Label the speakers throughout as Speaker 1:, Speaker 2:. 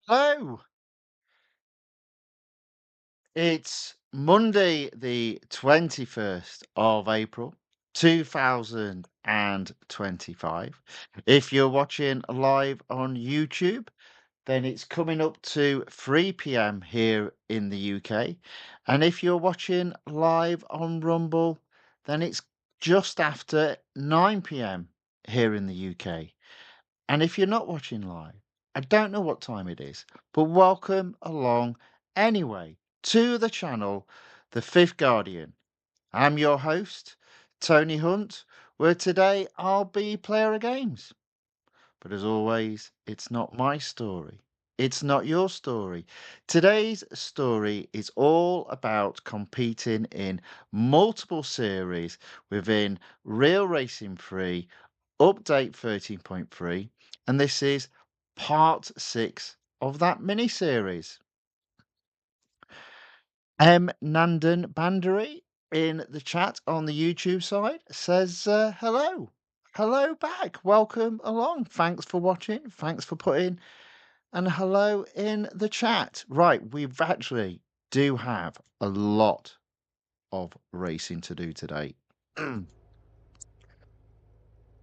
Speaker 1: Hello. It's Monday, the 21st of April, 2025. If you're watching live on YouTube, then it's coming up to 3 p.m. here in the UK. And if you're watching live on Rumble, then it's just after 9 p.m. here in the UK. And if you're not watching live, I don't know what time it is, but welcome along anyway to the channel, The Fifth Guardian. I'm your host, Tony Hunt, where today I'll be player of games. But as always, it's not my story. It's not your story. Today's story is all about competing in multiple series within Real Racing 3 Update 13.3, and this is part 6 of that mini series. Nandan Bandari in the chat on the YouTube side says hello. Hello back. Welcome along. Thanks for watching. Thanks for putting and hello in the chat. Right, we've actually do have a lot of racing to do today.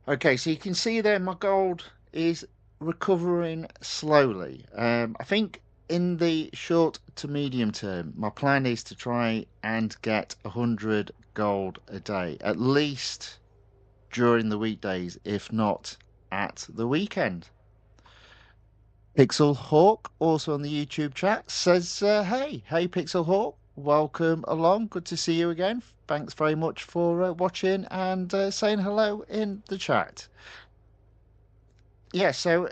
Speaker 1: Okay, so you can see there my gold is recovering slowly. I think in the short to medium term, my plan is to try and get 100 gold a day, at least during the weekdays, if not at the weekend. Pixel Hawk, also on the YouTube chat, says, hey, Pixel Hawk, welcome along. Good to see you again. Thanks very much for watching and saying hello in the chat. Yeah, so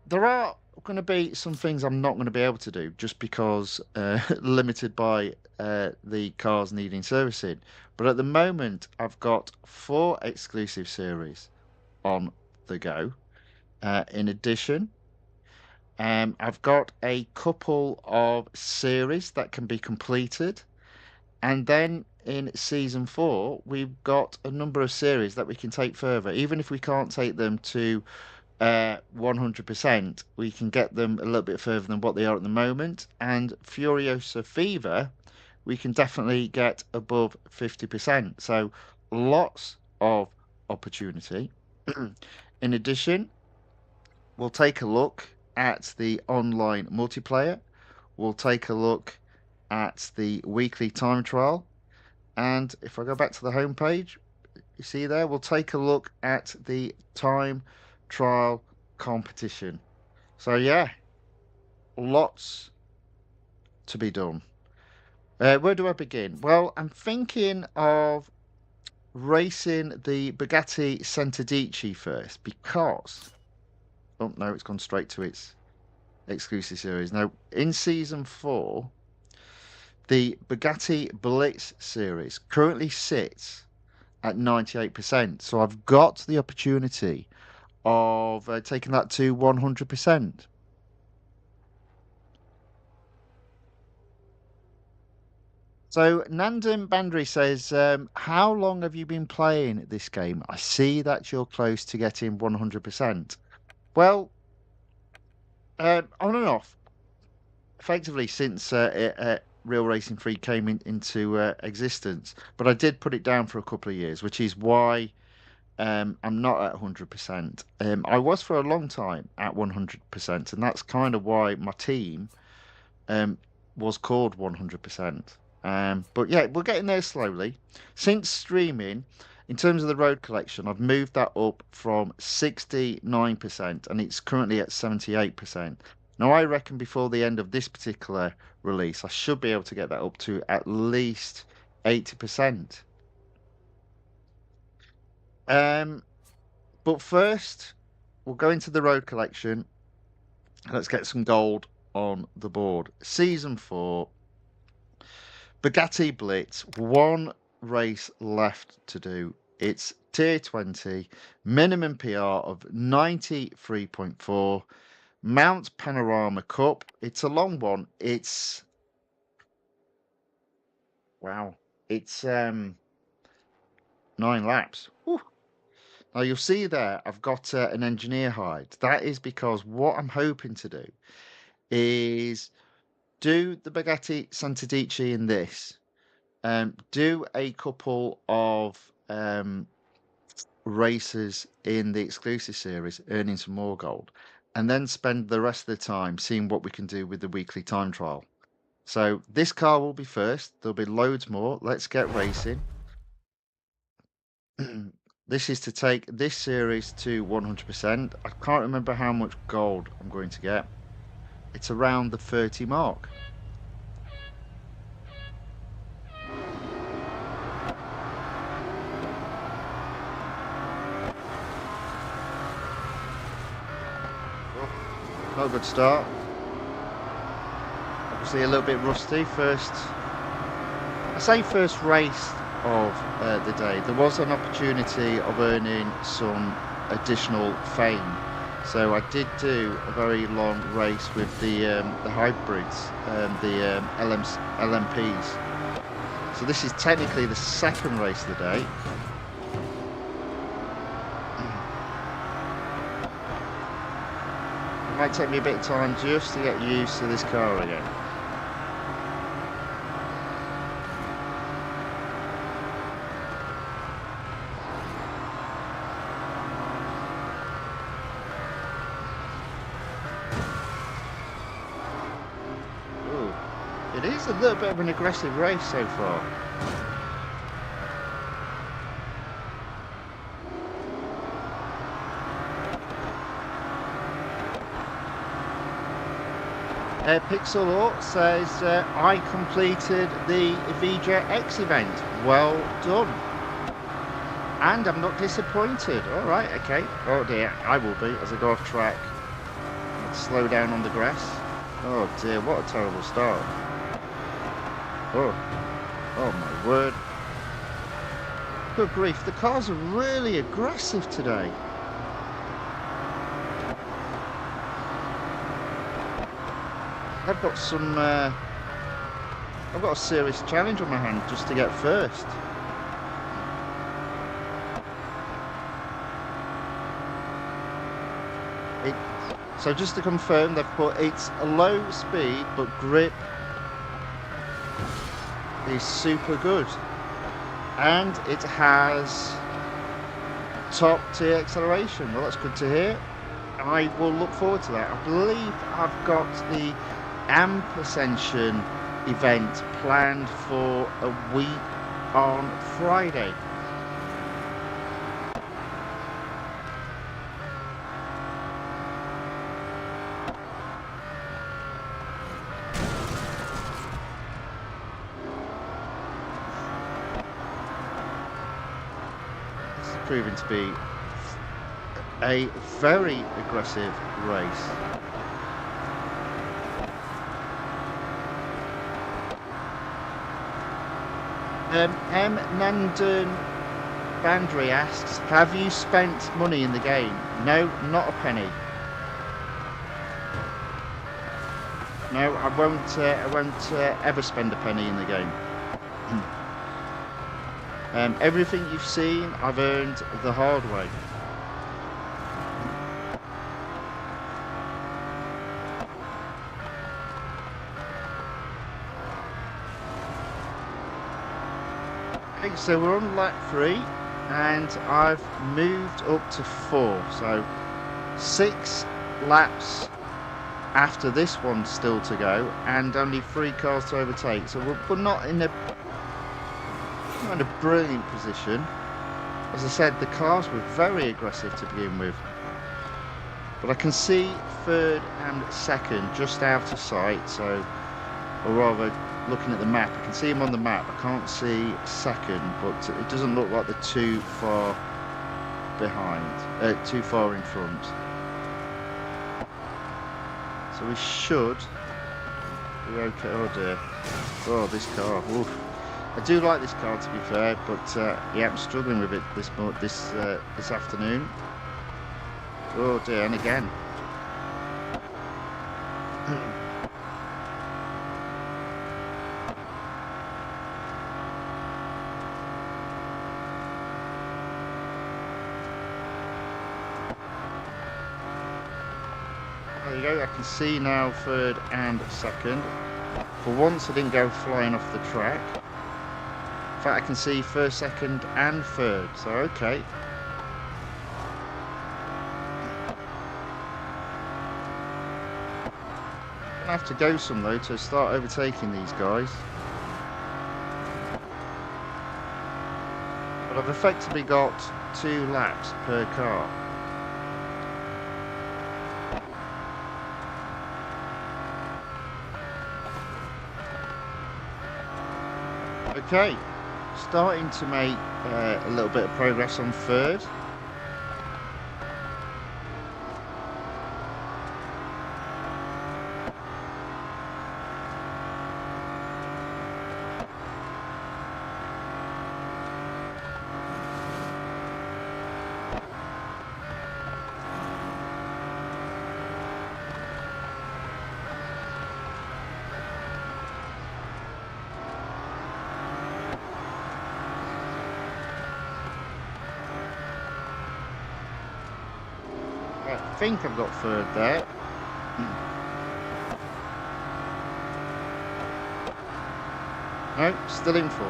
Speaker 1: there are going to be some things I'm not going to be able to do just because limited by the cars needing servicing. But at the moment, I've got 4 exclusive series on the go. In addition, I've got a couple of series that can be completed. And then in season 4, we've got a number of series that we can take further. Even if we can't take them to 100%, we can get them a little bit further than what they are at the moment. And Furiosa Fever, we can definitely get above 50%. So lots of opportunity. In addition, we'll take a look at the online multiplayer. We'll take a look at the weekly time trial. And if I go back to the home page, you see there, we'll take a look at the time trial competition. So yeah, lots to be done. Where do I begin? Well, I'm thinking of racing the Bugatti Centodici first because oh no, it's gone straight to its exclusive series. Now, in season 4, the Bugatti Blitz series currently sits at 98%. So I've got the opportunity of taking that to 100%. So Nandan Bandri says, how long have you been playing this game? I see that you're close to getting 100%. Well, on and off, effectively since Real Racing 3 came into existence. But I did put it down for a couple of years, which is why I'm not at 100%. I was for a long time at 100%, and that's kind of why my team um, was called 100%. But yeah, we're getting there slowly. Since streaming, in terms of the road collection, I've moved that up from 69% and it's currently at 78%. Now, I reckon before the end of this particular release, I should be able to get that up to at least 80%. Um, but first, we'll go into the road collection. Let's get some gold on the board. Season 4, Bugatti Blitz, one race left to do. It's tier 20, minimum PR of 93.4, Mount Panorama Cup. It's a long one. Wow, it's 9 laps. Whew. Now you'll see there, I've got an engineer hide. That is because what I'm hoping to do is do the Bugatti Santadici in this. Do a couple of races in the exclusive series, earning some more gold, and then spend the rest of the time seeing what we can do with the weekly time trial. So this car will be first. There'll be loads more. Let's get racing. This is to take this series to 100%. I can't remember how much gold I'm going to get. It's around the 30 mark. Not a good start. Obviously a little bit rusty. I say first race of the day. There was an opportunity of earning some additional fame. So I did do a very long race with the hybrids, the LMPs. So this is technically the second race of the day. It might take me a bit of time just to get used to this car again. Ooh, it is a little bit of an aggressive race so far. Pixel Ort says, I completed the Vija X event. Well done. And I'm not disappointed. Alright, okay. Oh dear, I will be as I go off track. Let's slow down on the grass. Oh dear, what a terrible start. Oh my word. Good grief, the cars are really aggressive today. I've got a serious challenge on my hand just to get first. So just to confirm, they've put it's a low speed, but grip is super good. And it has top tier acceleration. Well, that's good to hear. I will look forward to that. I believe I've got the AMP Ascension event planned for a week on Friday. This is proving to be a very aggressive race. M. Nandan Bandri asks, have you spent money in the game? No, not a penny. No, I won't ever spend a penny in the game. Everything you've seen, I've earned the hard way. So we're on lap 3 and I've moved up to 4, so 6 laps after this one still to go and only 3 cars to overtake, so we're not in a brilliant position. As I said, the cars were very aggressive to begin with, but I can see 3rd and 2nd just out of sight, so, or rather looking at the map, I can see him on the map. I can't see 2nd, but it doesn't look like they're too far behind, too far in front. So we should be okay. Oh dear. Oh, this car. Oof. I do like this car, to be fair, but yeah, I'm struggling with it this afternoon. Oh dear, and again. There you go, I can see now third and second. For once I didn't go flying off the track. In fact, I can see first, second and third, so okay. Gonna have to go some though to start overtaking these guys. But I've effectively got 2 laps per car. Okay, starting to make a little bit of progress on third. I think I've got third there. No, still in fourth.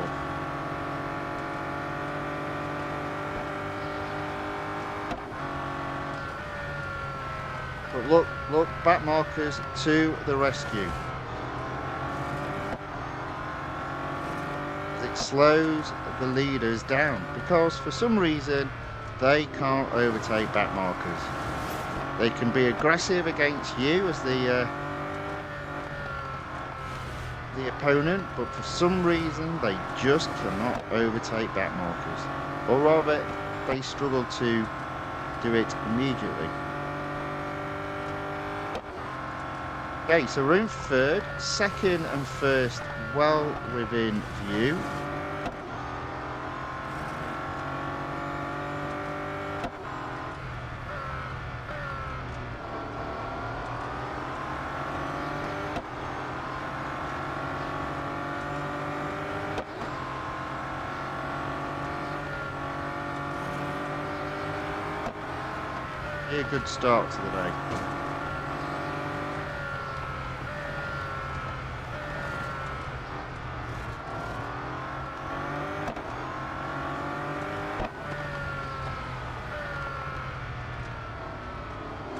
Speaker 1: But look, back markers to the rescue. It slows the leaders down because for some reason they can't overtake back markers. They can be aggressive against you as the opponent, but for some reason they just cannot overtake back markers, or rather they struggle to do it immediately. Okay, so we're in third, second and first well within view. A good start to the day.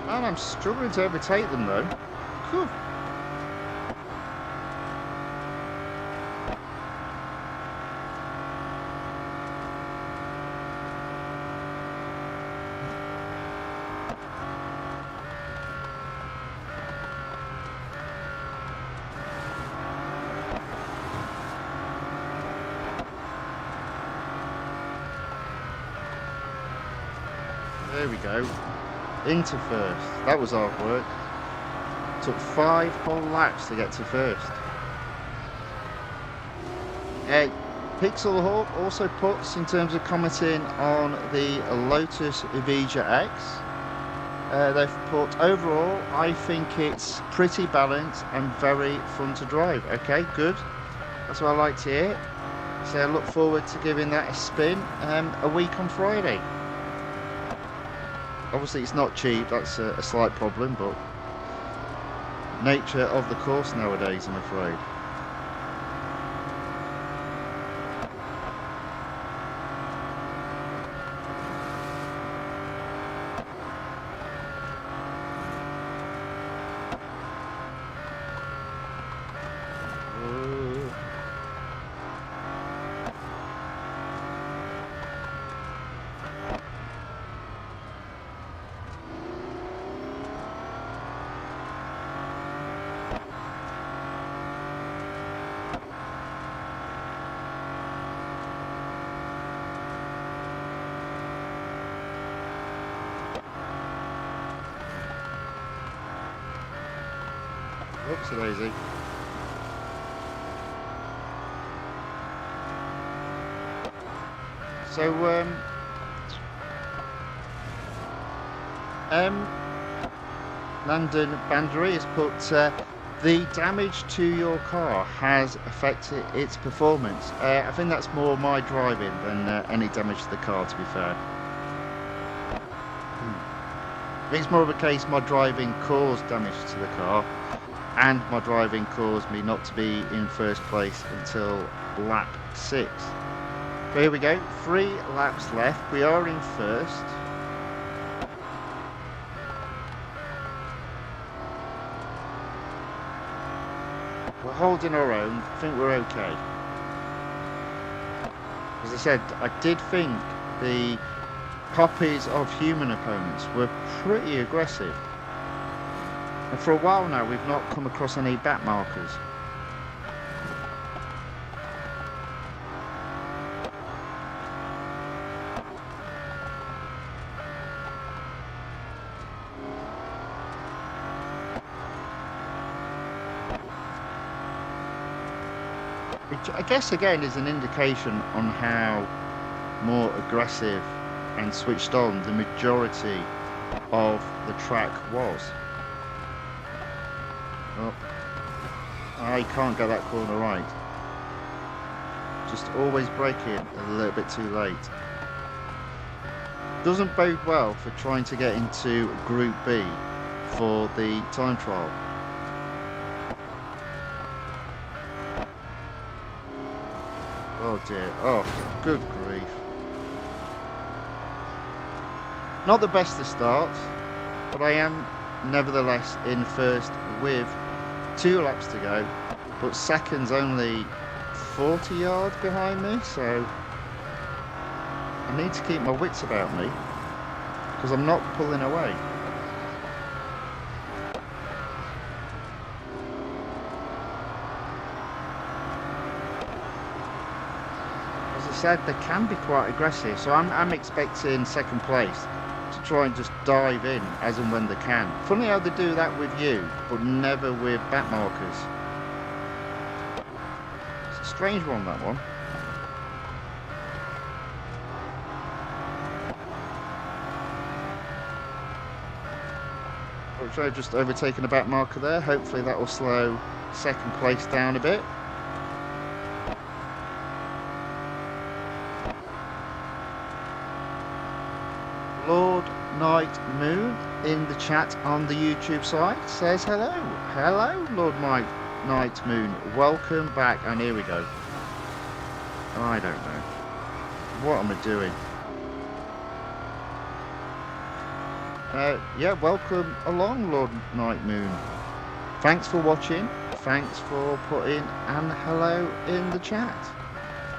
Speaker 1: Man, I'm struggling to overtake them though. Whew. There we go. Into first. That was hard work. Took 5 whole laps to get to first. Pixel Hawk also puts in terms of commenting on the Lotus Evija X. They've put overall, I think it's pretty balanced and very fun to drive. Okay, good. That's what I like to hear. So I look forward to giving that a spin a week on Friday. Obviously it's not cheap, that's a slight problem, but nature of the course nowadays, I'm afraid. Oopsie daisy. So, Landon Bandry has put the damage to your car has affected its performance. I think that's more my driving than any damage to the car, to be fair. think it's more of a case my driving caused damage to the car, and my driving caused me not to be in first place until lap 6. So here we go, 3 laps left. We are in first. We're holding our own. I think we're okay. As I said, I did think the copies of human opponents were pretty aggressive. And for a while now, we've not come across any back markers. Which I guess again is an indication on how more aggressive and switched on the majority of the track was. Oh, I can't get that corner right. Just always braking a little bit too late. Doesn't bode well for trying to get into Group B for the time trial. Oh dear, oh good grief. Not the best to start, but I am nevertheless in first with 2 laps to go, but second's only 40 yards behind me, so I need to keep my wits about me because I'm not pulling away. As I said, they can be quite aggressive, so I'm expecting second place to try and just dive in as and when they can. Funny how they do that with you, but never with back markers. It's a strange one, that one. I've just overtaken a back marker there. Hopefully that will slow second place down a bit. Lord Night Moon in the chat on the YouTube side says hello. Hello, Lord Night Moon. Welcome back. And here we go. I don't know. What am I doing? Yeah, welcome along, Lord Night Moon. Thanks for watching. Thanks for putting an hello in the chat.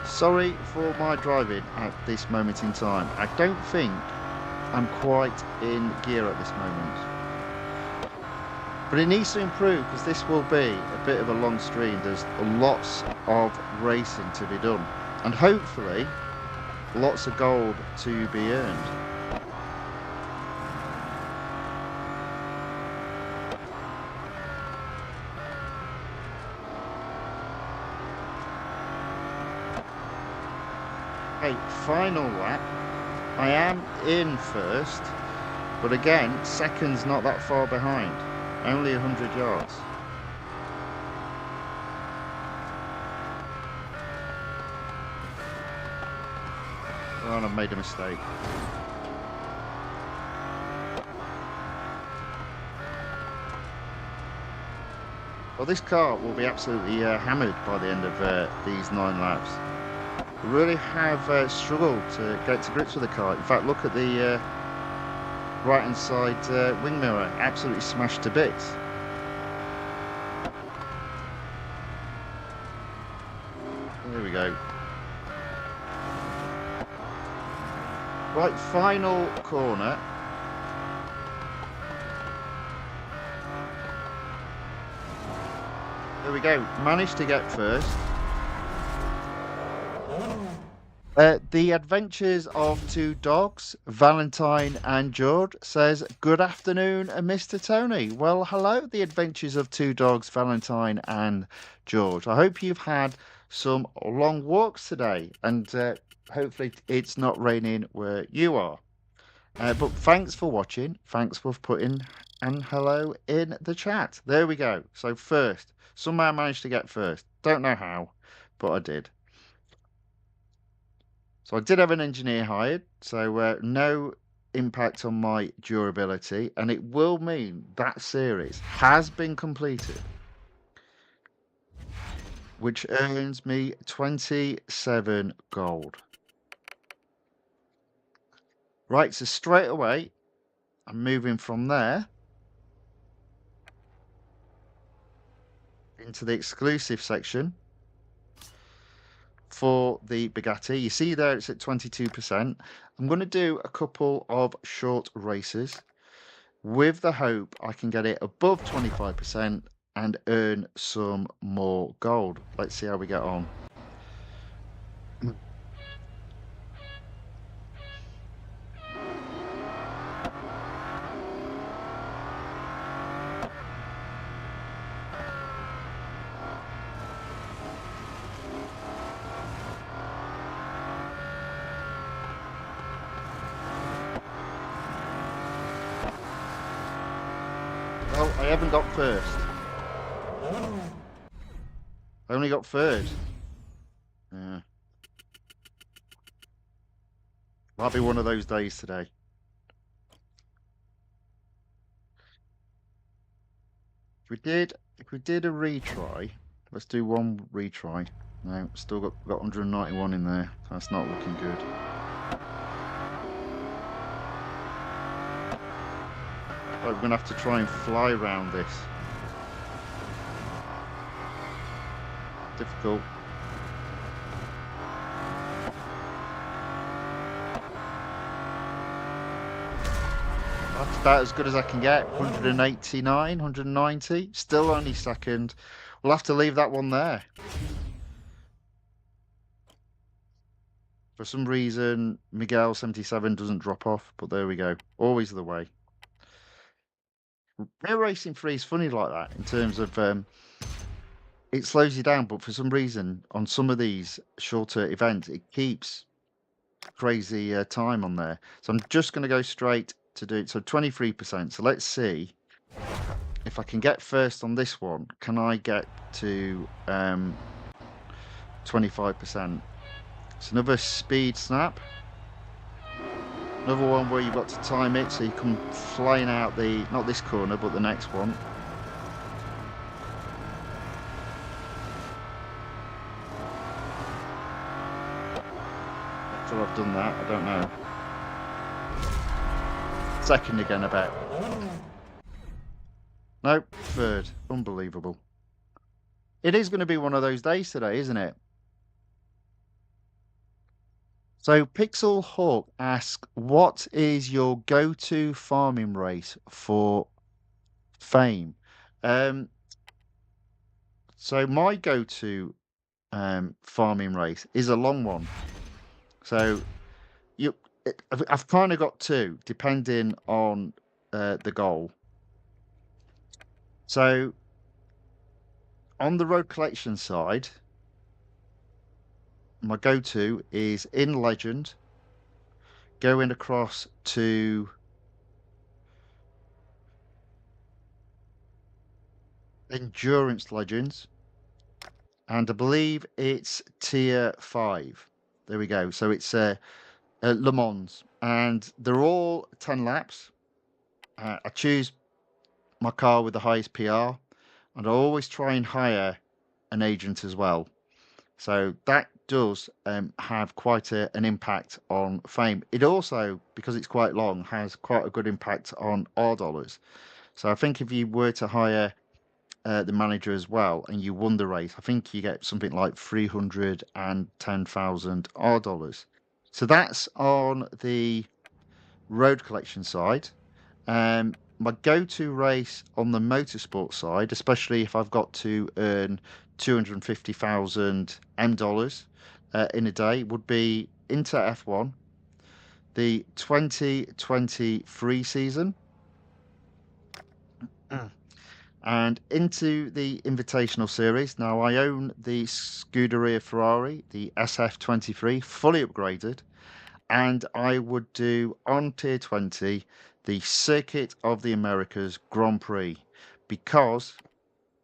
Speaker 1: Sorry for my driving at this moment in time. I don't think I'm quite in gear at this moment. But it needs to improve because this will be a bit of a long stream. There's lots of racing to be done. And hopefully, lots of gold to be earned. Final lap. I am in first, but again, second's not that far behind, only 100 yards. Oh, and I've made a mistake. Well, this car will be absolutely hammered by the end of these 9 laps. Really have struggled to get to grips with the car. In fact, look at the right hand side wing mirror, absolutely smashed to bits. There we go. Right, final corner. There we go, managed to get first. The Adventures of 2 Dogs, Valentine and George says, good afternoon, Mr. Tony. Well, hello, The Adventures of 2 Dogs, Valentine and George. I hope you've had some long walks today and hopefully it's not raining where you are. But thanks for watching. Thanks for putting an hello in the chat. There we go. So first, somehow I managed to get first. Don't know how, but I did. So I did have an engineer hired, so no impact on my durability, and it will mean that series has been completed, which earns me 27 gold. Right, so straight away, I'm moving from there into the exclusive section for the Bugatti. You see there it's at 22%. I'm going to do a couple of short races with the hope I can get it above 25% and earn some more gold. Let's see how we get on. Well, I haven't got first. I only got third. Yeah. Might be one of those days today. If we did a retry, let's do one retry. No, still got 191 in there. That's not looking good. Right, we're gonna have to try and fly around this. Difficult. That's about as good as I can get. 189, 190. Still only second. We'll have to leave that one there. For some reason, Miguel 77 doesn't drop off, but there we go. Always the way. Real Racing 3 is funny like that in terms of it slows you down, but for some reason on some of these shorter events, it keeps crazy time on there. So I'm just going to go straight to do it. So 23%. So let's see if I can get first on this one. Can I get to 25%? It's another speed snap. Another one where you've got to time it so you come flying out the, not this corner, but the next one. After I've done that, I don't know. Second again, I bet. Nope, third. Unbelievable. It is going to be one of those days today, isn't it? So Pixel Hawk asks, what is your go-to farming race for fame? So my go-to farming race is a long one. So I've kind of got two, depending on the goal. So on the road collection side, my go-to is in Legend, going across to Endurance Legends, and I believe it's Tier 5. There we go. So it's Le Mans, and they're all 10 laps. I choose my car with the highest PR, and I always try and hire an agent as well. So that does have quite an impact on fame. It also, because it's quite long, has quite a good impact on R dollars. So I think if you were to hire the manager as well and you won the race, I think you get something like 310,000 R dollars. So that's on the road collection side. My go-to race on the motorsport side, especially if I've got to earn 250,000 M dollars in a day, would be Inter F1, the 2023 season, and into the Invitational Series. Now, I own the Scuderia Ferrari, the SF23, fully upgraded, and I would do on Tier 20 the Circuit of the Americas Grand Prix, because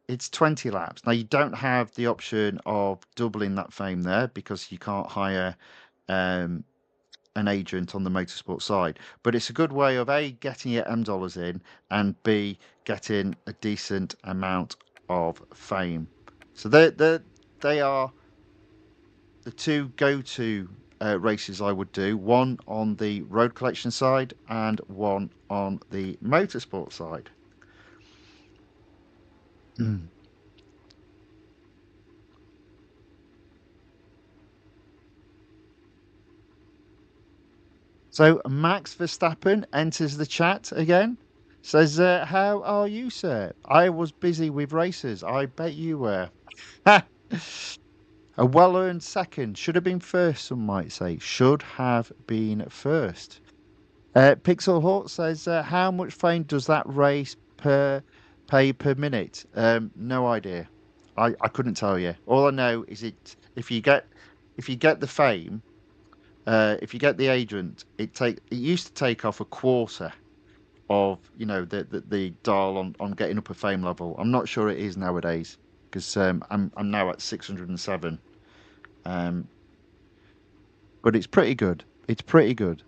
Speaker 1: it's 20 laps. Now, you don't have the option of doubling that fame there because you can't hire an agent on the motorsport side. But it's a good way of A, getting your M dollars in, and B, getting a decent amount of fame. So they are the two go-to races I would do. One on the road collection side and one on the motorsport side. So Max Verstappen enters the chat again. Says, how are you, sir? I was busy with races. I bet you were. A well-earned second. Should have been first, some might say. Should have been first. Pixel Hawk says, how much fame does that race pay per minute? No idea. I couldn't tell you. All I know is if you get the fame, if you get the agent, it used to take off a quarter of the dial on getting up a fame level. I'm not sure it is nowadays because I'm now at 607. But it's pretty good. It's pretty good.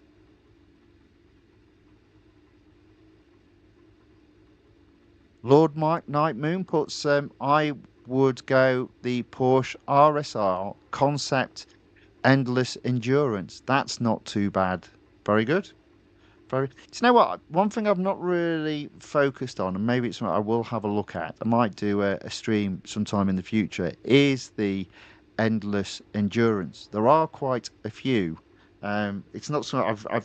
Speaker 1: Lord Mike Night Moon puts I would go the Porsche RSR concept endless endurance. That's not too bad. Very good. Very. Do you know what? One thing I've not really focused on, and maybe it's something I will have a look at. I might do a stream sometime in the future. Is the endless endurance? There are quite a few. It's not something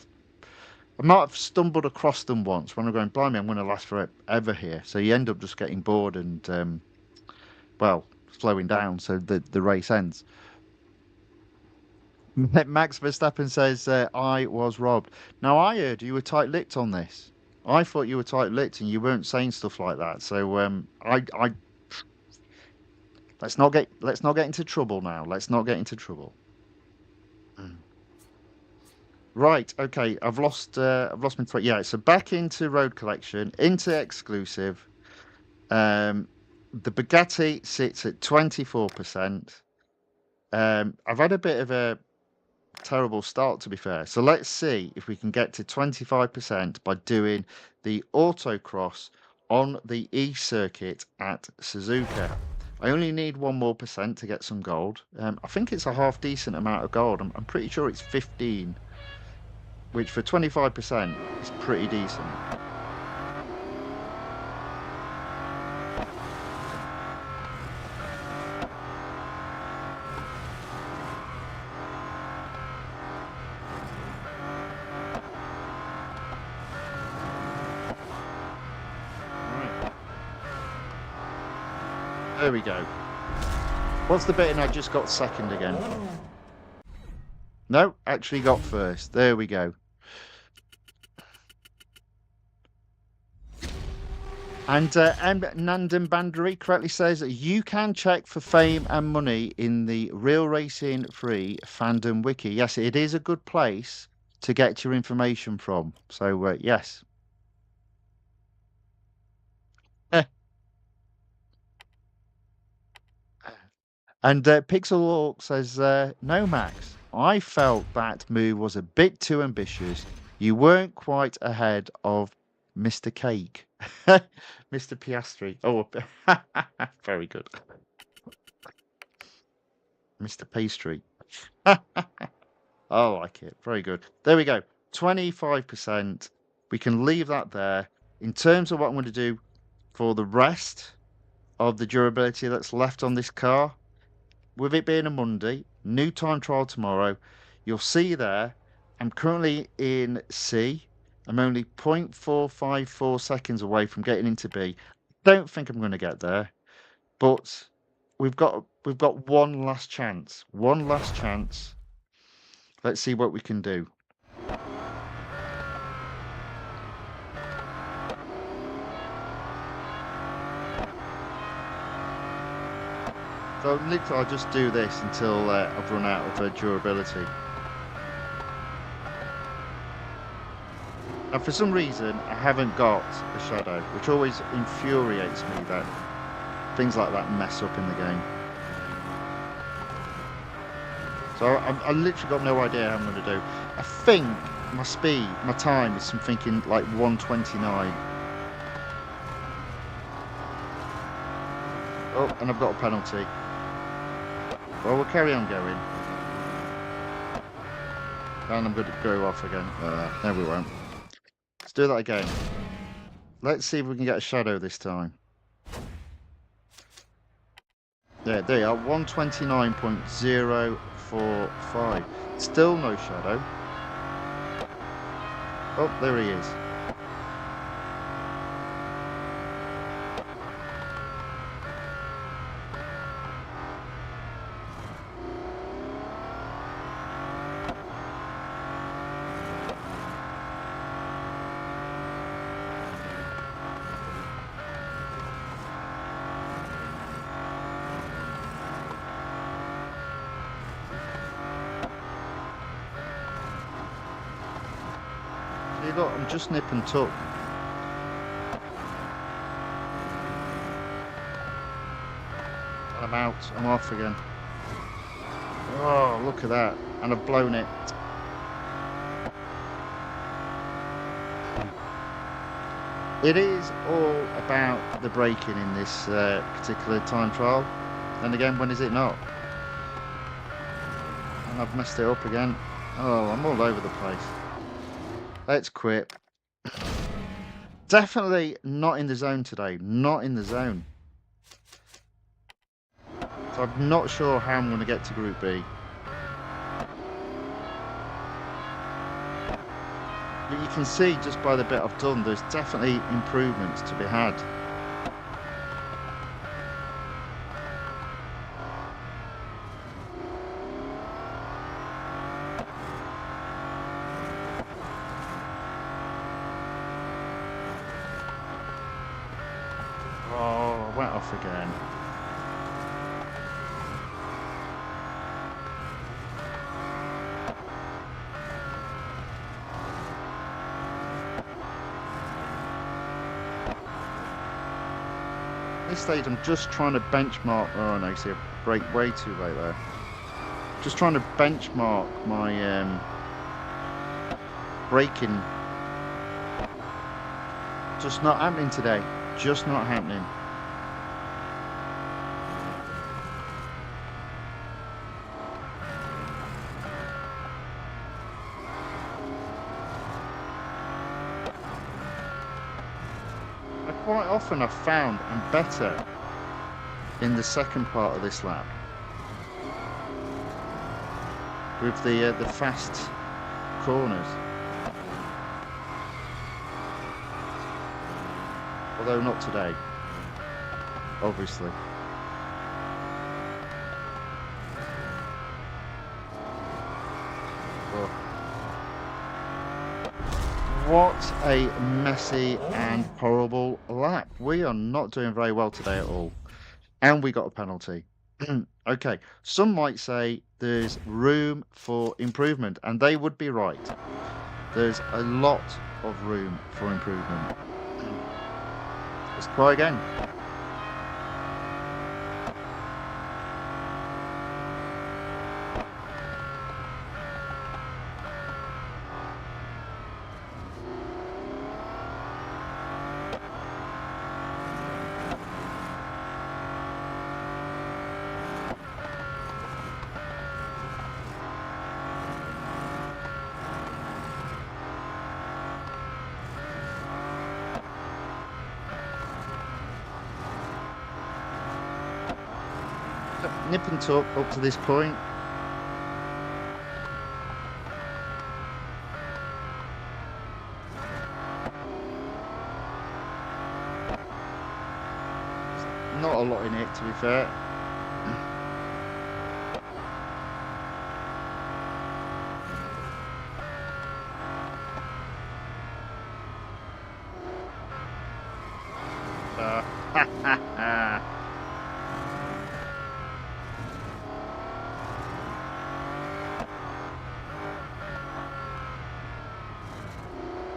Speaker 1: I might have stumbled across them once when I'm going, blimey, I'm going to last forever here. So you end up just getting bored and, well, slowing down. So the race ends. Max Verstappen says, I was robbed. Now, I heard you were tight-lipped on this. I thought you were tight-lipped and you weren't saying stuff like that. So let's not get into trouble now. Let's not get into trouble. Right, okay. I've lost my thread. Yeah, so back into road collection, into exclusive. The Bugatti sits at 24%. I've had a bit of a terrible start, to be fair. So let's see if we can get to 25% by doing the autocross on the E circuit at Suzuka. I only need 1% more to get some gold. I think it's a half decent amount of gold. I'm pretty sure it's 15, which for 25% is pretty decent. There we go. What's the bit? And I just got second again. No, actually got first. There we go. And Nandan Bandari correctly says that you can check for fame and money in the Real Racing Free fandom wiki. Yes, it is a good place to get your information from. So, yes. And Pixel Orc says, no, Max, I felt that move was a bit too ambitious. You weren't quite ahead of Mr. Cake. Mr. Piastri. Oh, very good. Mr. Pastry. I like it. Very good. There we go. 25%. We can leave that there. In terms of what I'm going to do for the rest of the durability that's left on this car, with it being a Monday, new time trial tomorrow, you'll see there, I'm currently in C. I'm only 0.454 seconds away from getting into B. Don't think I'm going to get there, but we've got one last chance. One last chance. Let's see what we can do. So literally, I'll just do this until I've run out of durability. And for some reason, I haven't got a shadow, which always infuriates me that things like that mess up in the game. So I literally got no idea how I'm going to do. I think my speed, my time is something in like 1:29. Oh, and I've got a penalty. Well, we'll carry on going. And I'm going to go off again. No, we won't. Let's do that again. Let's see if we can get a shadow this time. Yeah, there you are. 1:29.045. Still no shadow. Oh, there he is. See, look, I'm just nip and tuck. And I'm out. I'm off again. Oh, look at that. And I've blown it. It is all about the braking in this particular time trial. And again, when is it not? And I've messed it up again. Oh, I'm all over the place. Let's quit. Definitely not in the zone today. Not in the zone. So I'm not sure how I'm going to get to Group B. But you can see just by the bit I've done, there's definitely improvements to be had. Oh, I went off again. At this stage, I'm just trying to benchmark. Oh no, see, I brake way too late there. Just trying to benchmark my braking. Just not happening today. Just not happening. Quite often I've found I'm better in the second part of this lap with the fast corners, although not today, obviously. Oh. What a messy and horrible lap. We are not doing very well today at all. And we got a penalty. Okay, some might say there's room for improvement, and they would be right. There's a lot of room for improvement. Let's try again. Nip and tuck up to this point. Not a lot in it, to be fair.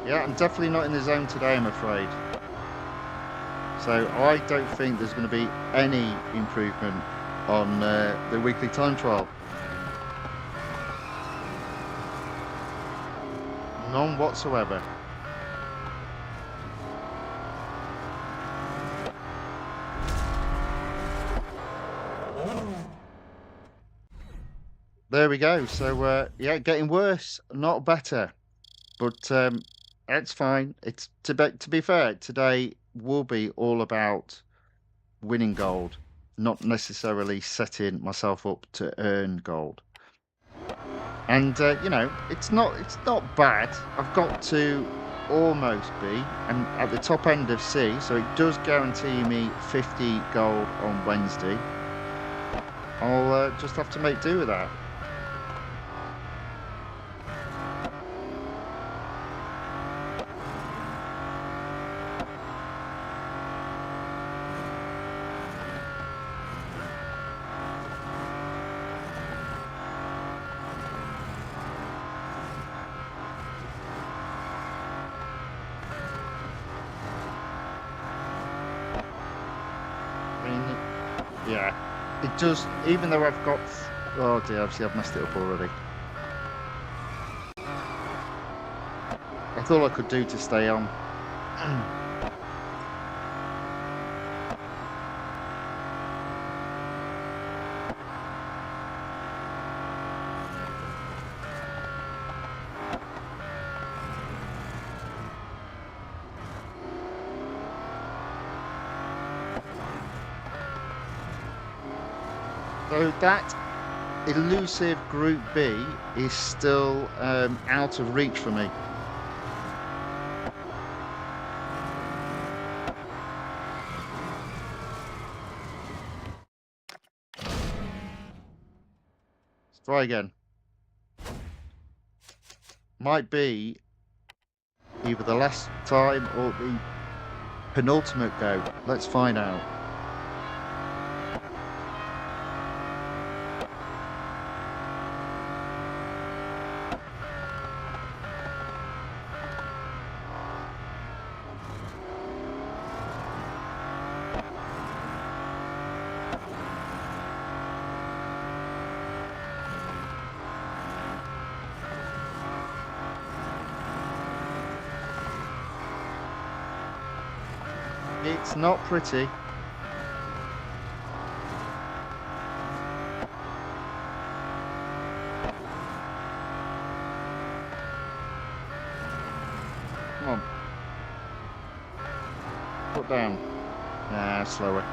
Speaker 1: Yeah, I'm definitely not in the zone today, I'm afraid. So I don't think there's going to be any improvement on the weekly time trial. None whatsoever. There we go. So, yeah, getting worse, not better. But it's fine. It's to be fair, today will be all about winning gold, not necessarily setting myself up to earn gold. And you know, it's not bad. I've got to almost be, and at the top end of C, so it does guarantee me 50 gold on Wednesday. I'll just have to make do with that. I mean, yeah, it does. Even though I've got, oh dear, obviously I've messed it up already. That's all I could do to stay on. So that elusive Group B is still out of reach for me. Let's try again. Might be either the last time or the penultimate go. Let's find out. It's not pretty. Come on. Put down. Nah, slower.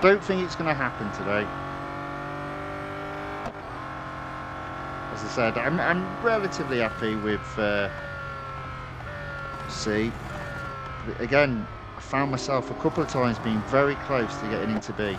Speaker 1: Don't think it's going to happen today. As I said, I'm relatively happy with C. Again, I found myself a couple of times being very close to getting into B.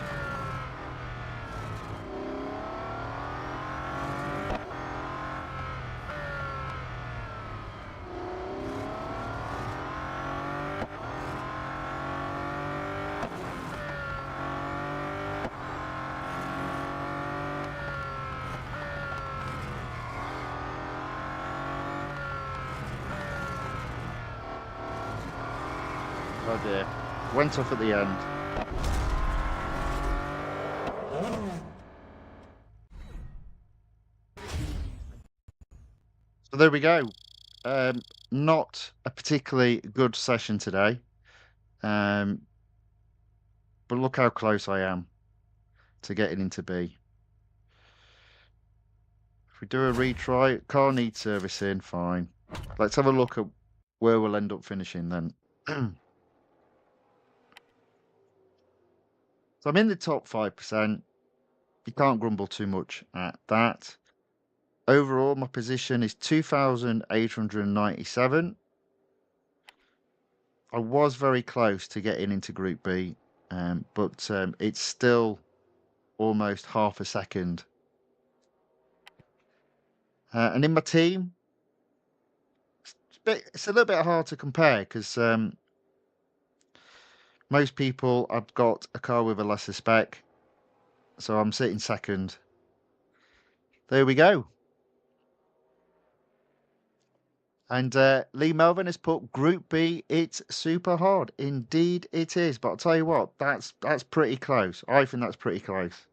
Speaker 1: Oh dear. Went off at the end. So there we go. Not a particularly good session today. But look how close I am to getting into B. If we do a retry, car needs servicing, fine. Let's have a look at where we'll end up finishing then. So I'm in the top 5%. You can't grumble too much at that. Overall, my position is 2,897. I was very close to getting into Group B, but it's still almost half a second. And in my team, it's a little bit hard to compare because most people, I've got a car with a lesser spec, so I'm sitting second. There we go. And Lee Melvin has put Group B, it's super hard. Indeed it is. But I'll tell you what, that's pretty close. I think that's pretty close.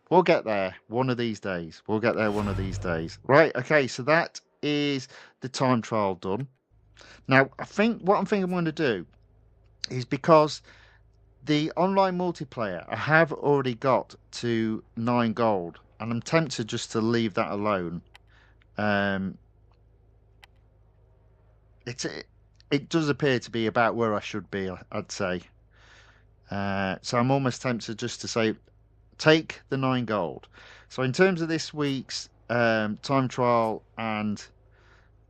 Speaker 1: We'll get there one of these days. We'll get there one of these days. Right, okay, so that is the time trial done. Now, I think what I'm thinking I'm going to do is, because the online multiplayer, I have already got to 9 gold, and I'm tempted just to leave that alone. It does appear to be about where I should be, I'd say. So I'm almost tempted just to say, take the 9 gold. So in terms of this week's time trial and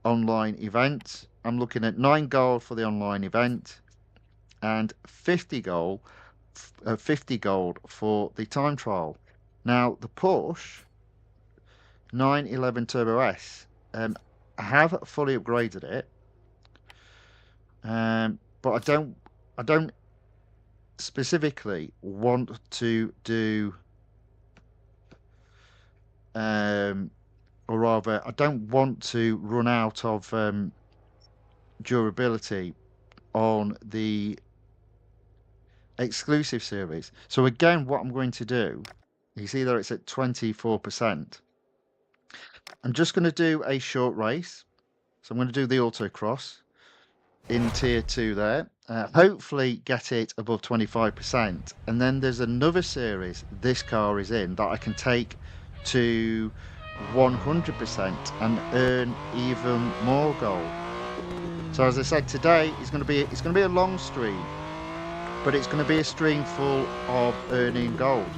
Speaker 1: online event, I'm looking at 9 gold for the online event and 50 gold for the time trial. Now the Porsche 911 Turbo S, I have fully upgraded it, but I don't specifically want to do, or rather, I don't want to run out of durability on the exclusive series. So again, what I'm going to do, you see there it's at 24%. I'm just going to do a short race. So I'm going to do the autocross in tier 2 there. Hopefully get it above 25%. And then there's another series this car is in that I can take to 100% and earn even more gold. So as I said, today it's going to be a long stream, but it's going to be a stream full of earning gold.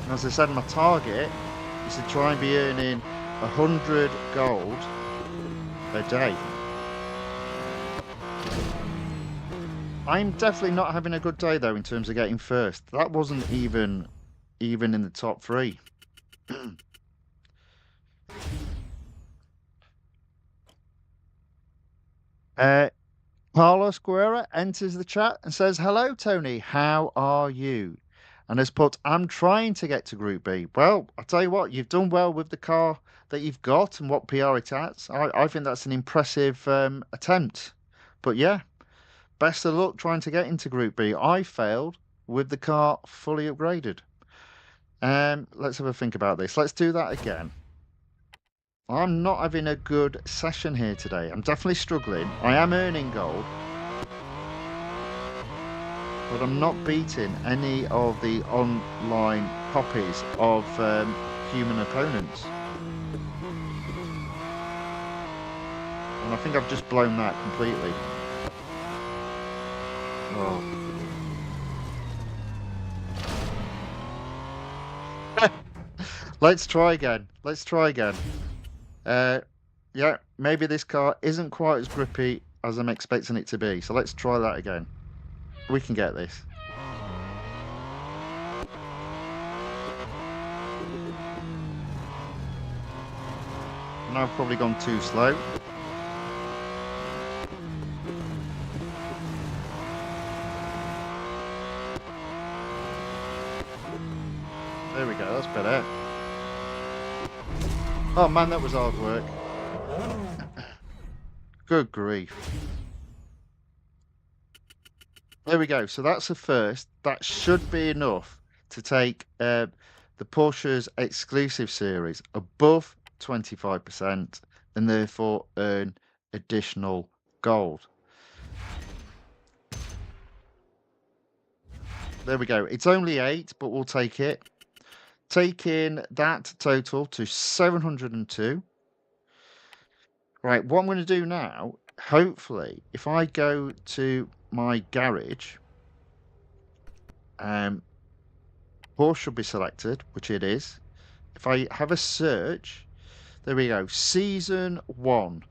Speaker 1: And as I said, my target is to try and be earning 100 gold a day. I'm definitely not having a good day though in terms of getting first. That wasn't even in the top 3. Carlos Guerra enters the chat and says, "Hello, Tony. How are you?" And has put, "I'm trying to get to Group B." Well, I'll tell you what, you've done well with the car that you've got and what PR it has. I think that's an impressive attempt. But yeah, best of luck trying to get into Group B. I failed with the car fully upgraded. Let's have a think about this. Let's do that again. I'm not having a good session here today. I'm definitely struggling. I am earning gold, but I'm not beating any of the online copies of human opponents. And I think I've just blown that completely. Oh. Let's try again. Let's try again. Yeah, maybe this car isn't quite as grippy as I'm expecting it to be. So let's try that again. We can get this. Now I've probably gone too slow. There we go, that's better. Oh man, that was hard work. Good grief. There we go. So that's the first. That should be enough to take the Porsche's exclusive series above 25% and therefore earn additional gold. There we go. It's only 8, but we'll take it. Taking that total to 702. Right, what I'm going to do now, hopefully, if I go to my garage, Porsche should be selected, which it is. If I have a search, there we go, Season 1,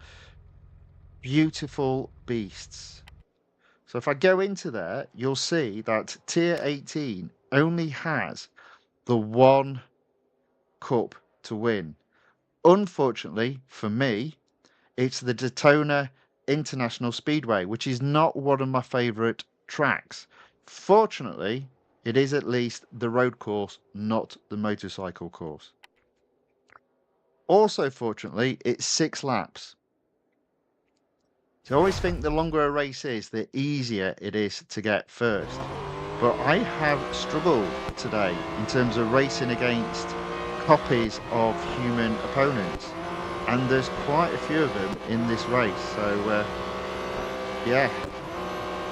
Speaker 1: Beautiful Beasts. So if I go into there, you'll see that Tier 18 only has the 1 cup to win. Unfortunately, for me, it's the Daytona International Speedway, which is not one of my favourite tracks. Fortunately, it is at least the road course, not the motorcycle course. Also, fortunately, it's 6 laps. So I always think the longer a race is, the easier it is to get first. but I have struggled today in terms of racing against copies of human opponents, and there's quite a few of them in this race, so yeah,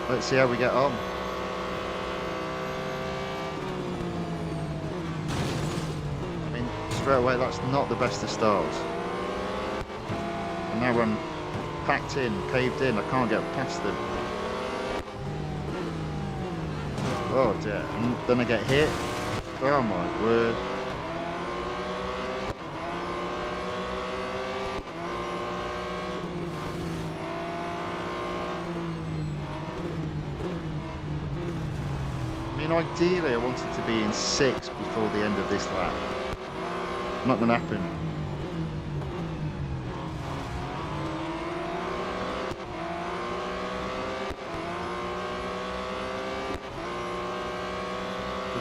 Speaker 1: let's see how we get on. I mean, straight away that's not the best of starts, and now I'm packed in, caved in, I can't get past them. Oh dear, and then I get hit. Oh my word. I mean, ideally I wanted to be in 6th before the end of this lap. Not gonna happen.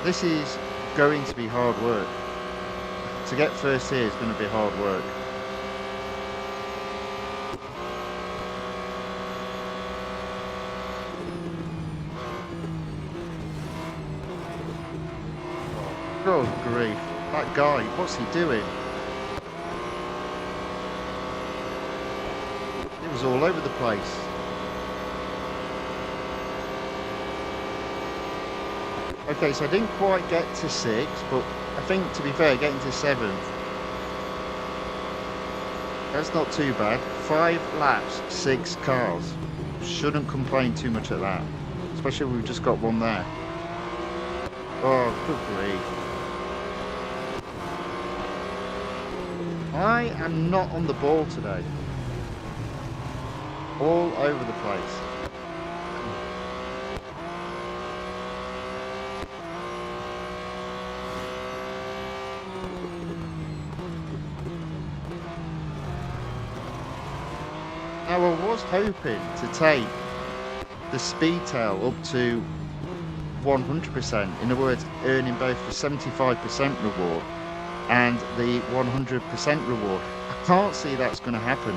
Speaker 1: This is going to be hard work. To get first here is going to be hard work. Oh grief, that guy, what's he doing? He was all over the place. Okay, so I didn't quite get to 6th, but I think, to be fair, getting to 7th, that's not too bad. 5 laps, 6 cars. Shouldn't complain too much at that, especially if we've just got one there. Oh, good grief. I am not on the ball today. All over the place. Now I was hoping to take the Speedtail up to 100%, in other words earning both the 75% reward and the 100% reward. I can't see that's going to happen.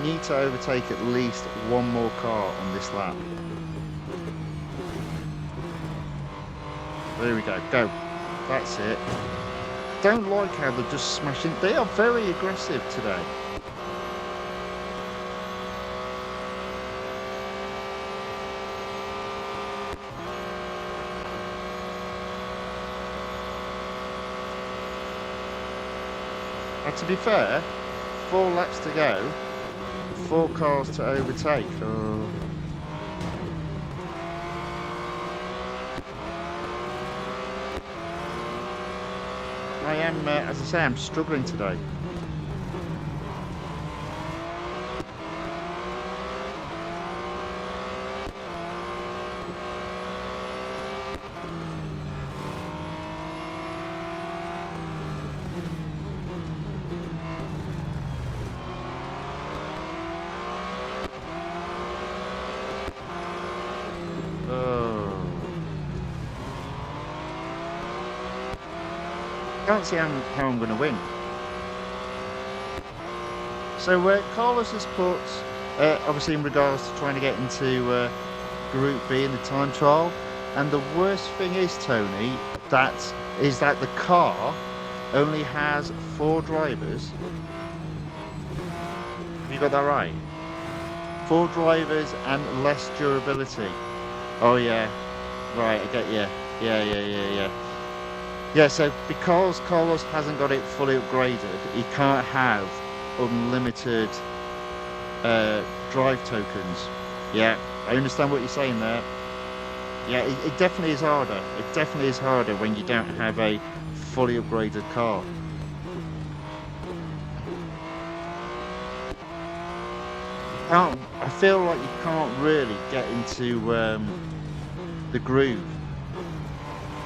Speaker 1: We need to overtake at least one more car on this lap. There we go, go. That's it. Don't like how they're just smashing. They are very aggressive today. Now, to be fair, 4 laps to go, 4 cars to overtake. Oh. I am, as I say, I'm struggling today. Can't see how I'm going to win. So Carlos has put, obviously in regards to trying to get into Group B in the time trial, and the worst thing is, Tony, that the car only has 4 drivers. Have you got that right? 4 drivers and less durability. Oh yeah, right, I get you. Yeah. Yeah, so because Carlos hasn't got it fully upgraded, he can't have unlimited drive tokens. Yeah, I understand what you're saying there. Yeah, it definitely is harder. It definitely is harder when you don't have a fully upgraded car. I feel like you can't really get into the groove.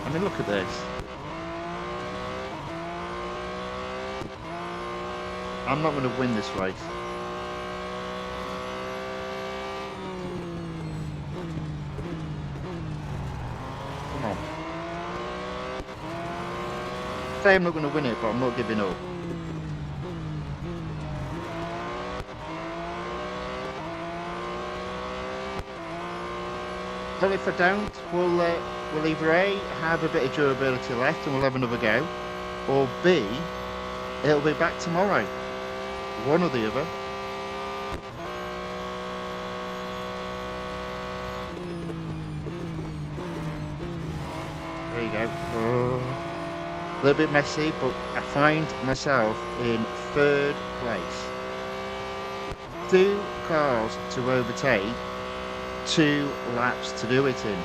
Speaker 1: I mean, look at this. I'm not going to win this race. Come on. I say I'm not going to win it, but I'm not giving up. Well, if I don't, we'll either A, have a bit of durability left and we'll have another go, or B, it'll be back tomorrow. One or the other. There you go. A little bit messy, but I find myself in third place. 2 cars to overtake, 2 laps to do it in.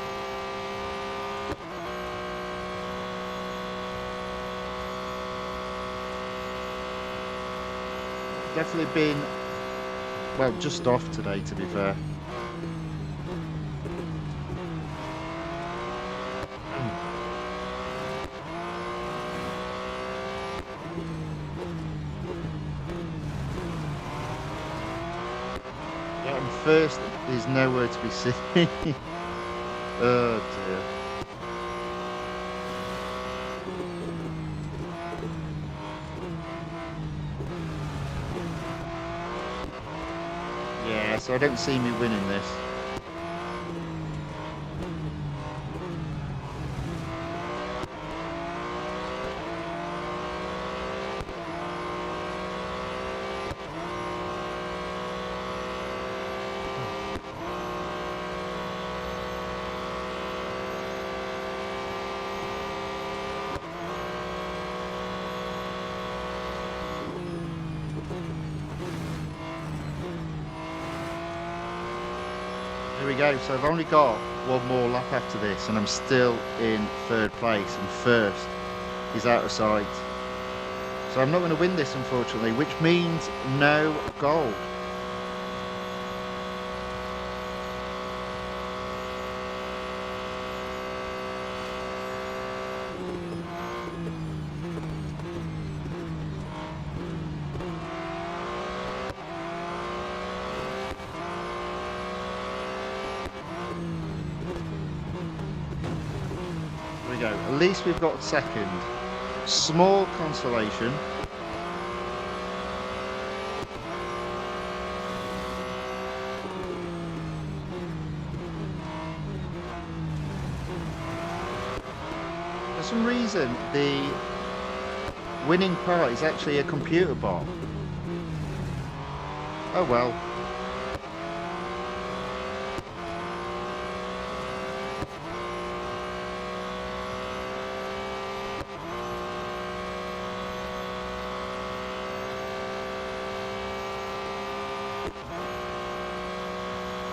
Speaker 1: Definitely been, well, just off today, to be fair. Yeah, and first is nowhere to be seen. Oh dear. Yeah, so I don't see me winning this. Here we go. So I've only got one more lap after this and I'm still in third place, and first is out of sight. So I'm not going to win this, unfortunately, which means no gold. Go. At least we've got second. Small consolation. For some reason, the winning part is actually a computer bot. Oh well.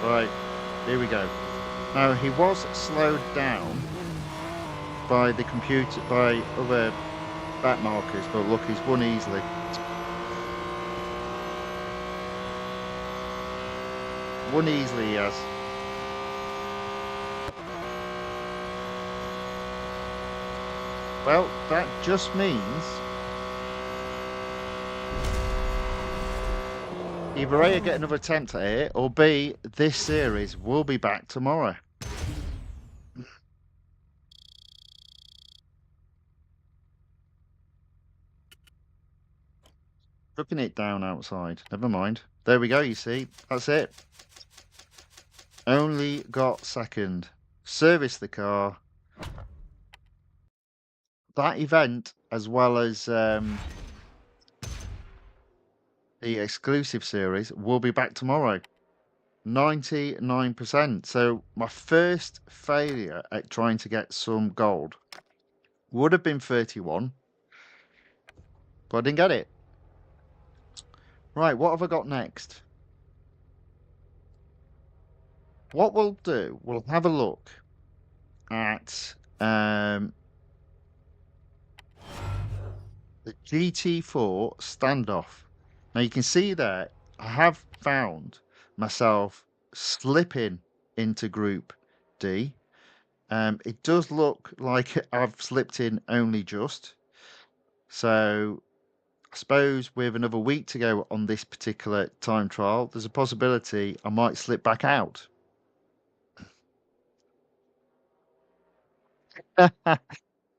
Speaker 1: Right, here we go. Now, he was slowed down by the computer, by other back markers, but look, he's won easily. Won easily, he has. Well, that just means either A, get another attempt at it, or B, this series will be back tomorrow. Looking it down outside. Never mind. There we go, you see. That's it. Only got second. Serviced the car. That event, as well as the exclusive series, will be back tomorrow. 99%. So my first failure at trying to get some gold would have been 31, but I didn't get it. Right, what have I got next? What we'll do, we'll have a look at the GT4 Stand Off. Now you can see there, I have found myself slipping into Group D. It does look like I've slipped in only just. So I suppose with another week to go on this particular time trial, there's a possibility I might slip back out.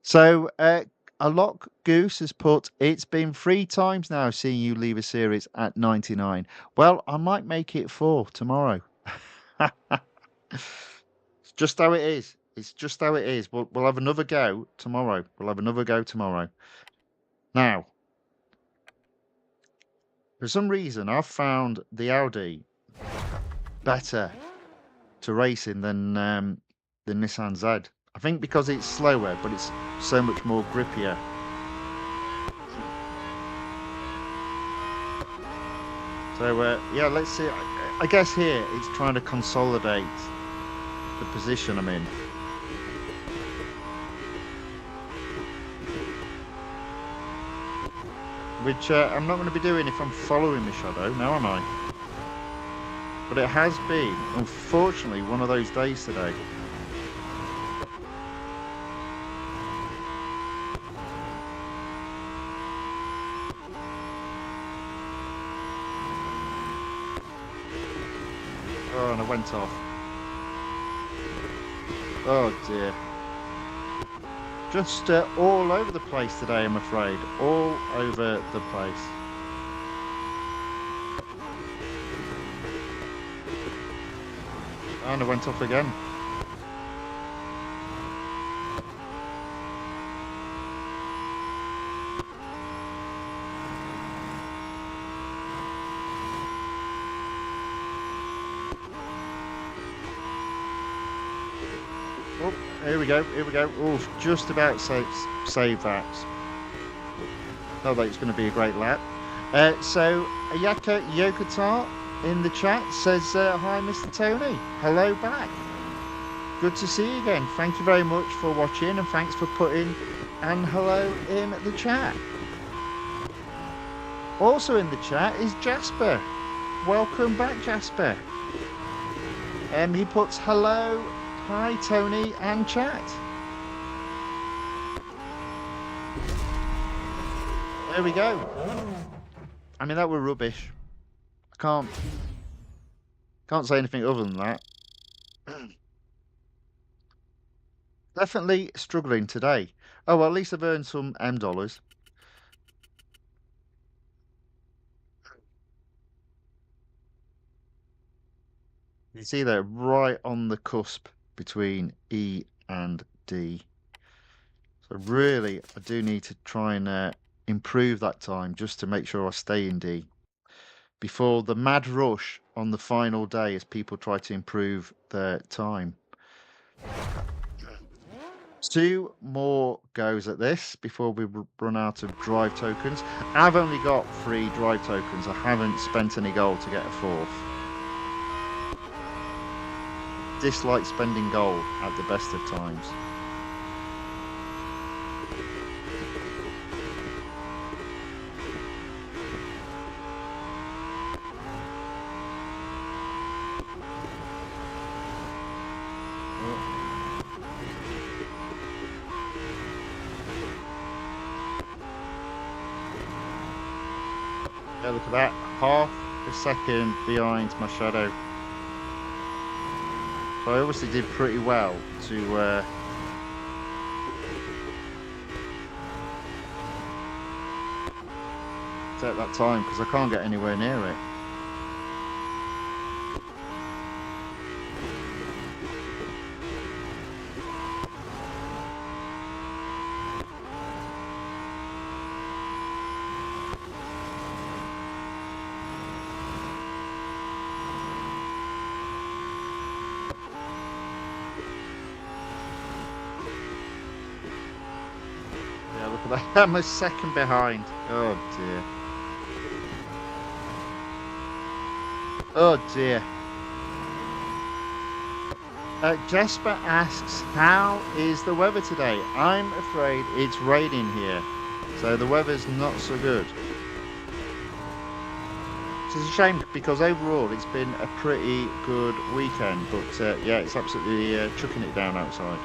Speaker 1: So a lock Goose has put, it's been 3 times now seeing you leave a series at 99. Well, I might make it 4 tomorrow. It's just how it is. It's just how it is. We'll have another go tomorrow. We'll have another go tomorrow. Now, for some reason, I've found the Audi better to racing than the Nissan Z. I think because it's slower, but it's so much more grippier. So yeah, let's see. I guess here it's trying to consolidate the position I'm in. Which I'm not going to be doing if I'm following the shadow, now am I? But it has been, unfortunately, one of those days today. Oh, and I went off. Oh dear. Just all over the place today, I'm afraid. All over the place. And I went off again. Oh, here we go, here we go. Oh, just about save that. Not that it's going to be a great lap. So, Ayaka Yokotar in the chat says, hi, Mr. Tony. Hello back. Good to see you again. Thank you very much for watching, and thanks for putting and hello in the chat. Also in the chat is Jasper. Welcome back, Jasper. He puts hello, hi, Tony, and chat. There we go. I mean, that were rubbish. I can't say anything other than that. Definitely struggling today. Oh, well, at least I've earned some dollars. You see they're right on the cusp between E and D. So really, I do need to try and improve that time just to make sure I stay in D before the mad rush on the final day as people try to improve their time. 2 more goes at this before we run out of drive tokens. I've only got 3 drive tokens. I haven't spent any gold to get a 4th. Dislike spending gold at the best of times. Yeah, look at that. Half a second behind my shadow. So I obviously did pretty well to take that time because I can't get anywhere near it. I'm a second behind. Oh dear. Oh dear. Jasper asks, how is the weather today? I'm afraid it's raining here, so the weather's not so good. It's a shame because overall it's been a pretty good weekend, but yeah, it's absolutely chucking it down outside.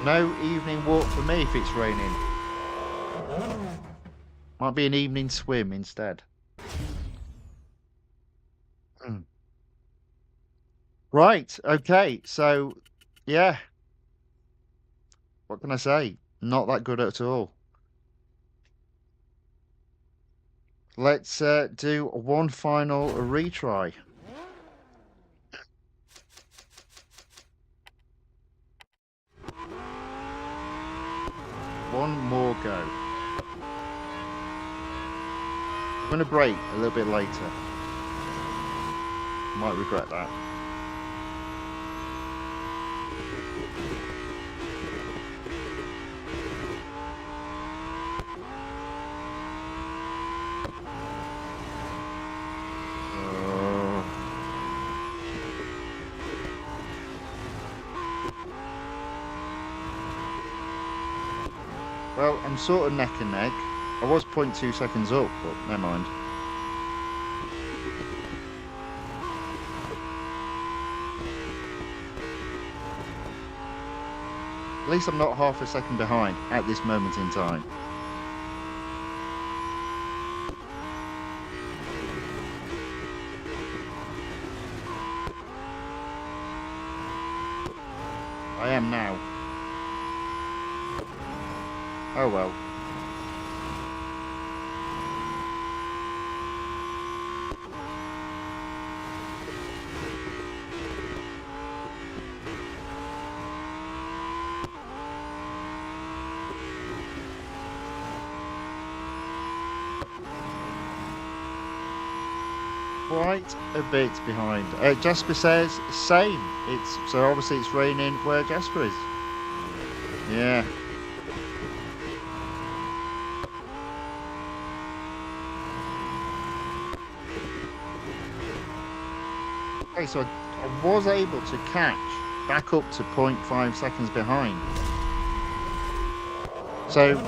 Speaker 1: No evening walk for me if it's raining. Might be an evening swim instead. Right, okay, so yeah. What can I say? Not that good at all. Let's do one final retry. One more go. I'm going to brake a little bit later. Might regret that. Well, I'm sort of neck and neck. I was 0.2 seconds up, but never mind. At least I'm not half a second behind at this moment in time. I am now. Oh well. Quite a bit behind. Jasper says same. So obviously it's raining where Jasper is. Yeah. Okay, so I was able to catch back up to 0.5 seconds behind. So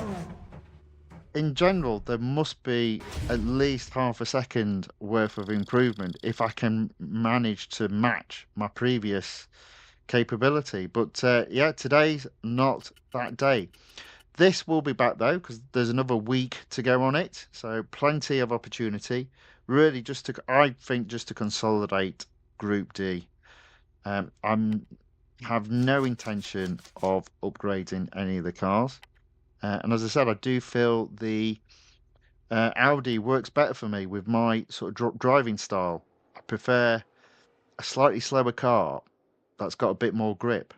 Speaker 1: in general, there must be at least half a second worth of improvement if I can manage to match my previous capability. But yeah, today's not that day. This will be back though, because there's another week to go on it. So plenty of opportunity. Really I think just to consolidate Group D. I have no intention of upgrading any of the cars. And as I said, I do feel the Audi works better for me with my sort of driving style. I prefer a slightly slower car that's got a bit more grip.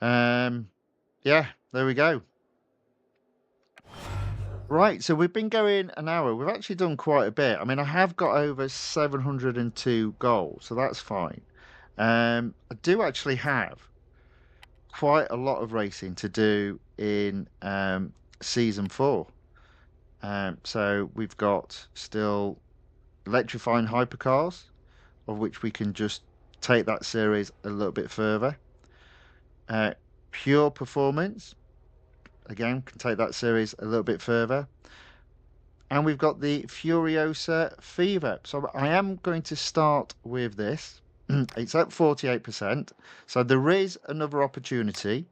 Speaker 1: Yeah, there we go. Right, so we've been going an hour. We've actually done quite a bit. I mean, I have got over 702 goals, so that's fine. I do actually have quite a lot of racing to do in season 4. So we've got still Electrifying Hypercars, of which we can just take that series a little bit further. Pure Performance, again, can take that series a little bit further. And we've got the Furiosa Fever. So I am going to start with this. It's at 48%. So there is another opportunity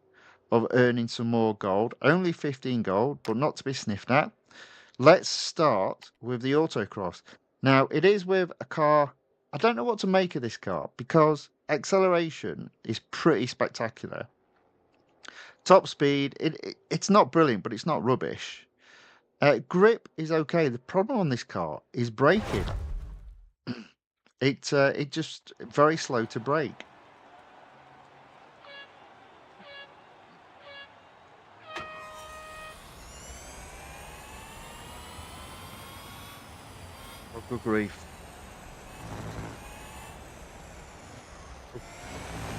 Speaker 1: of earning some more gold. Only 15 gold, but not to be sniffed at. Let's start with the autocross. Now, it is with a car. I don't know what to make of this car because acceleration is pretty spectacular. Top speed, it's not brilliant, but it's not rubbish. Grip is okay. The problem on this car is braking. It just very slow to brake. Oh, good grief.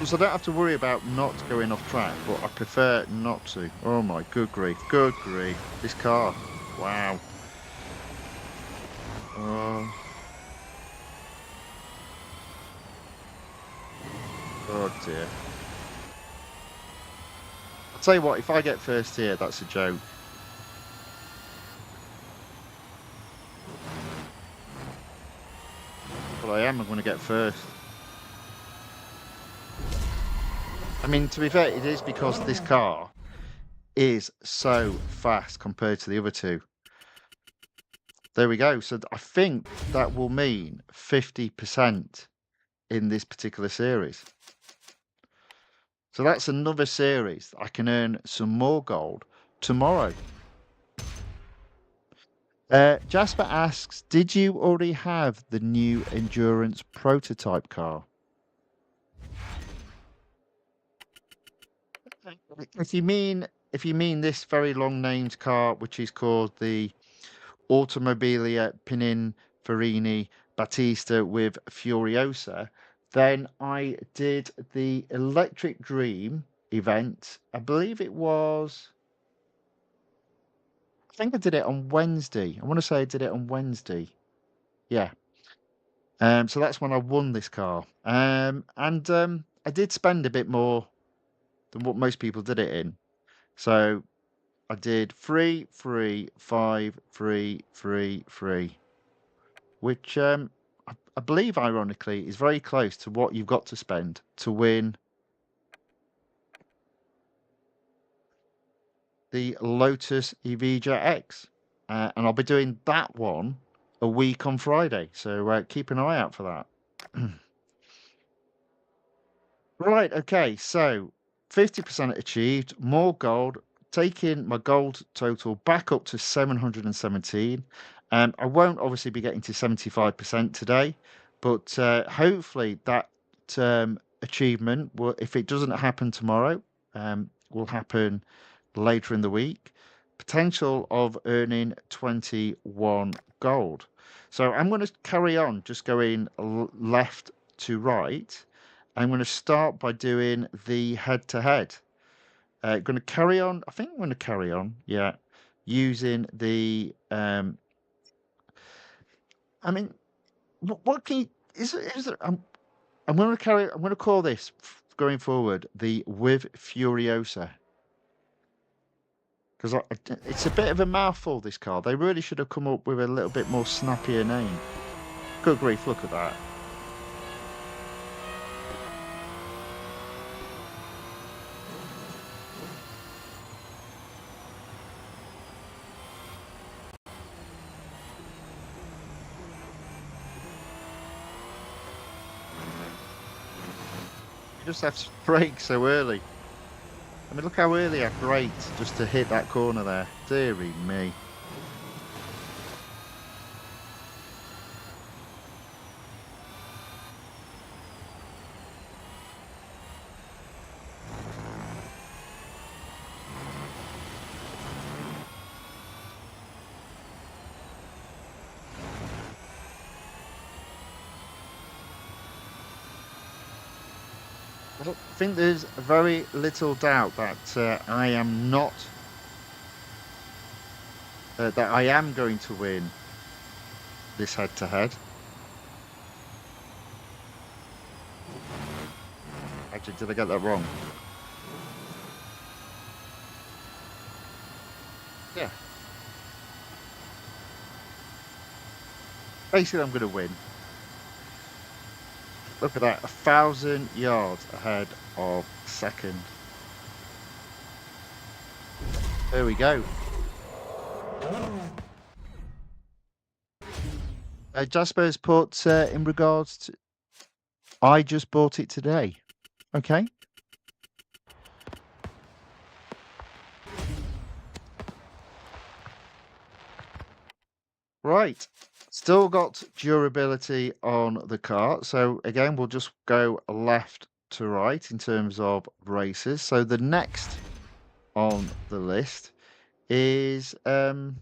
Speaker 1: So I don't have to worry about not going off track, but I prefer not to. Oh my, good grief. Good grief. This car. Wow. Oh. Oh dear. I'll tell you what, if I get first here, that's a joke. But I'm going to get first. I mean, to be fair, it is because this car is so fast compared to the other two. There we go. So I think that will mean 50% in this particular series. So that's another series. I can earn some more gold tomorrow. Jasper asks, did you already have the new endurance prototype car? if you mean this very long named car, which is called the Automobilia Pininfarina Battista with Furiosa, then I did the Electric Dream event. I believe it was. I think I did it on Wednesday. I want to say I did it on Wednesday. Yeah. So that's when I won this car. And I did spend a bit more than what most people did it in. So I did 3, 3, 5, 3, 3, 3, which I believe, ironically, is very close to what you've got to spend to win the Lotus Evija X. And I'll be doing that one a week on Friday. So keep an eye out for that. Right, okay, so 50% achieved, more gold, taking my gold total back up to 717. I won't obviously be getting to 75% today, but hopefully that achievement will, if it doesn't happen tomorrow, will happen later in the week. Potential of earning 21 gold. So I'm going to carry on just going left to right. I'm going to start by doing the head-to-head. Going to carry on. I think I'm going to carry on. Yeah, using the. I mean, what can you? Is there? I'm going to carry. I'm going to call this going forward the with Furiosa because it's a bit of a mouthful. This car. They really should have come up with a little bit more snappier name. Good grief! Look at that. You just have to brake so early. I mean, look how early I braked just to hit that corner there. Deary me. I think there's very little doubt that I am not that I am going to win this head-to-head. Actually, did I get that wrong? Yeah. Basically, I'm going to win. Look at that, 1,000 yards ahead of second. There we go. Jasper's put in regards to, I just bought it today. Okay. Right. Still got durability on the car. So again, we'll just go left to right in terms of races. So the next on the list is the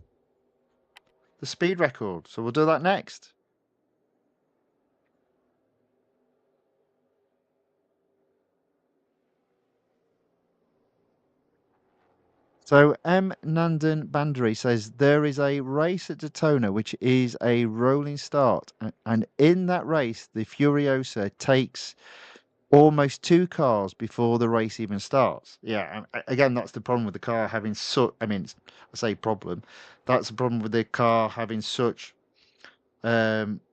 Speaker 1: speed record. So we'll do that next. So M. Nandan Bandari says there is a race at Daytona which is a rolling start, and in that race the Furiosa takes almost 2 cars before the race even starts. Yeah, again, that's the problem with the car having such. I mean, I say problem. That's the problem with the car having such amazing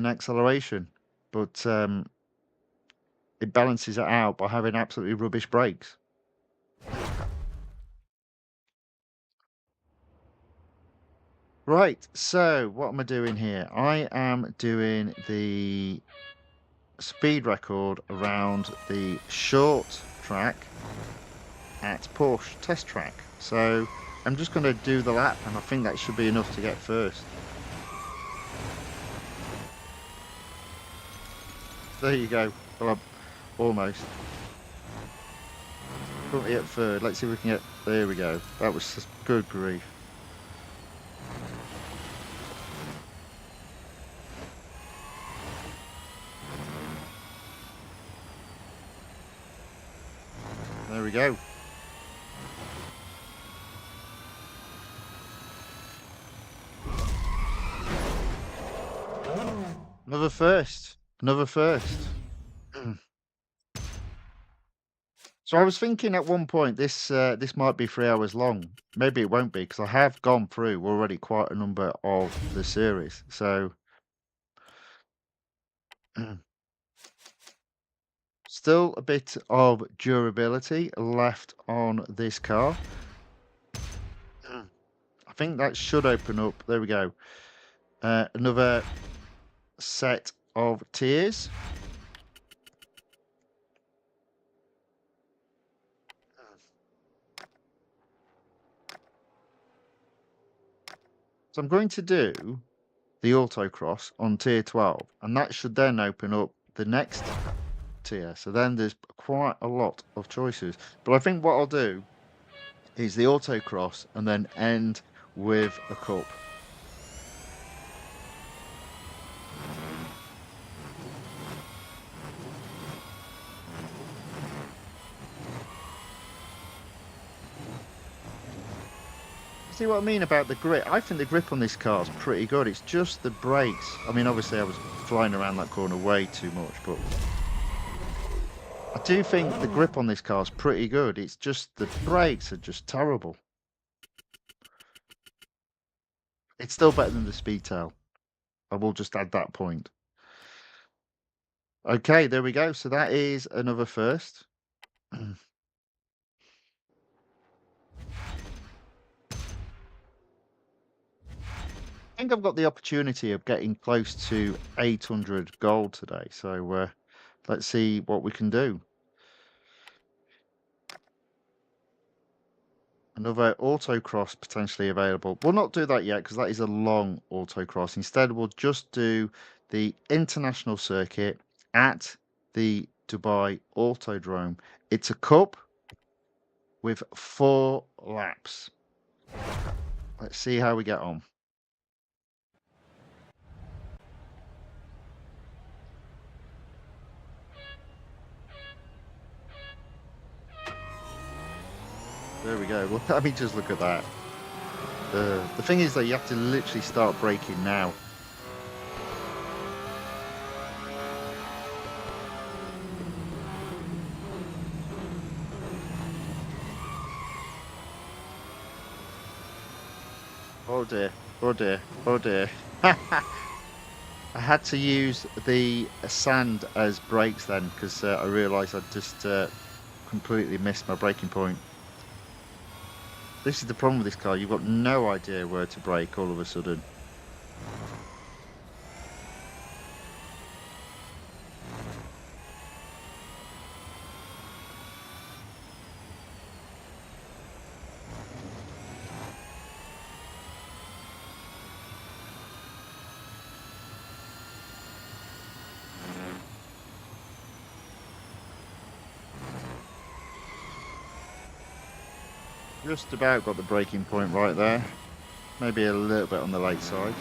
Speaker 1: acceleration, but it balances it out by having absolutely rubbish brakes. Right, so what am I doing here? I am doing the speed record around the short track at Porsche test track. So I'm just going to do the lap, and I think that should be enough to get first. There you go. Well, almost. Currently at third. Let's see if we can get... There we go. That was just good grief. There we go. Another first. Another first. So I was thinking at one point this might be 3 hours long. Maybe it won't be because I have gone through already quite a number of the series. So still a bit of durability left on this car. I think that should open up. There we go. Another set of tiers. So I'm going to do the autocross on tier 12, and that should then open up the next tier. So then there's quite a lot of choices. But I think what I'll do is the autocross and then end with a cup. See what I mean about the grip? I think the grip on this car is pretty good. It's just the brakes. I mean, obviously I was flying around that corner way too much, but I do think the grip on this car is pretty good. It's just the brakes are just terrible. It's still better than the Speedtail. I will just add that point. Okay, there we go. So that is another first. I think I've got the opportunity of getting close to 800 gold today. So let's see what we can do. Another autocross potentially available. We'll not do that yet because that is a long autocross. Instead, we'll just do the international circuit at the Dubai Autodrome. It's a cup with 4 laps. Let's see how we get on. There we go. Well, let me just look at that. The thing is that you have to literally start braking now. Oh dear, oh dear, oh dear. I had to use the sand as brakes then because I realised I'd just completely missed my braking point. This is the problem with this car. You've got no idea where to brake all of a sudden. Just about got the braking point right there. Maybe a little bit on the late side.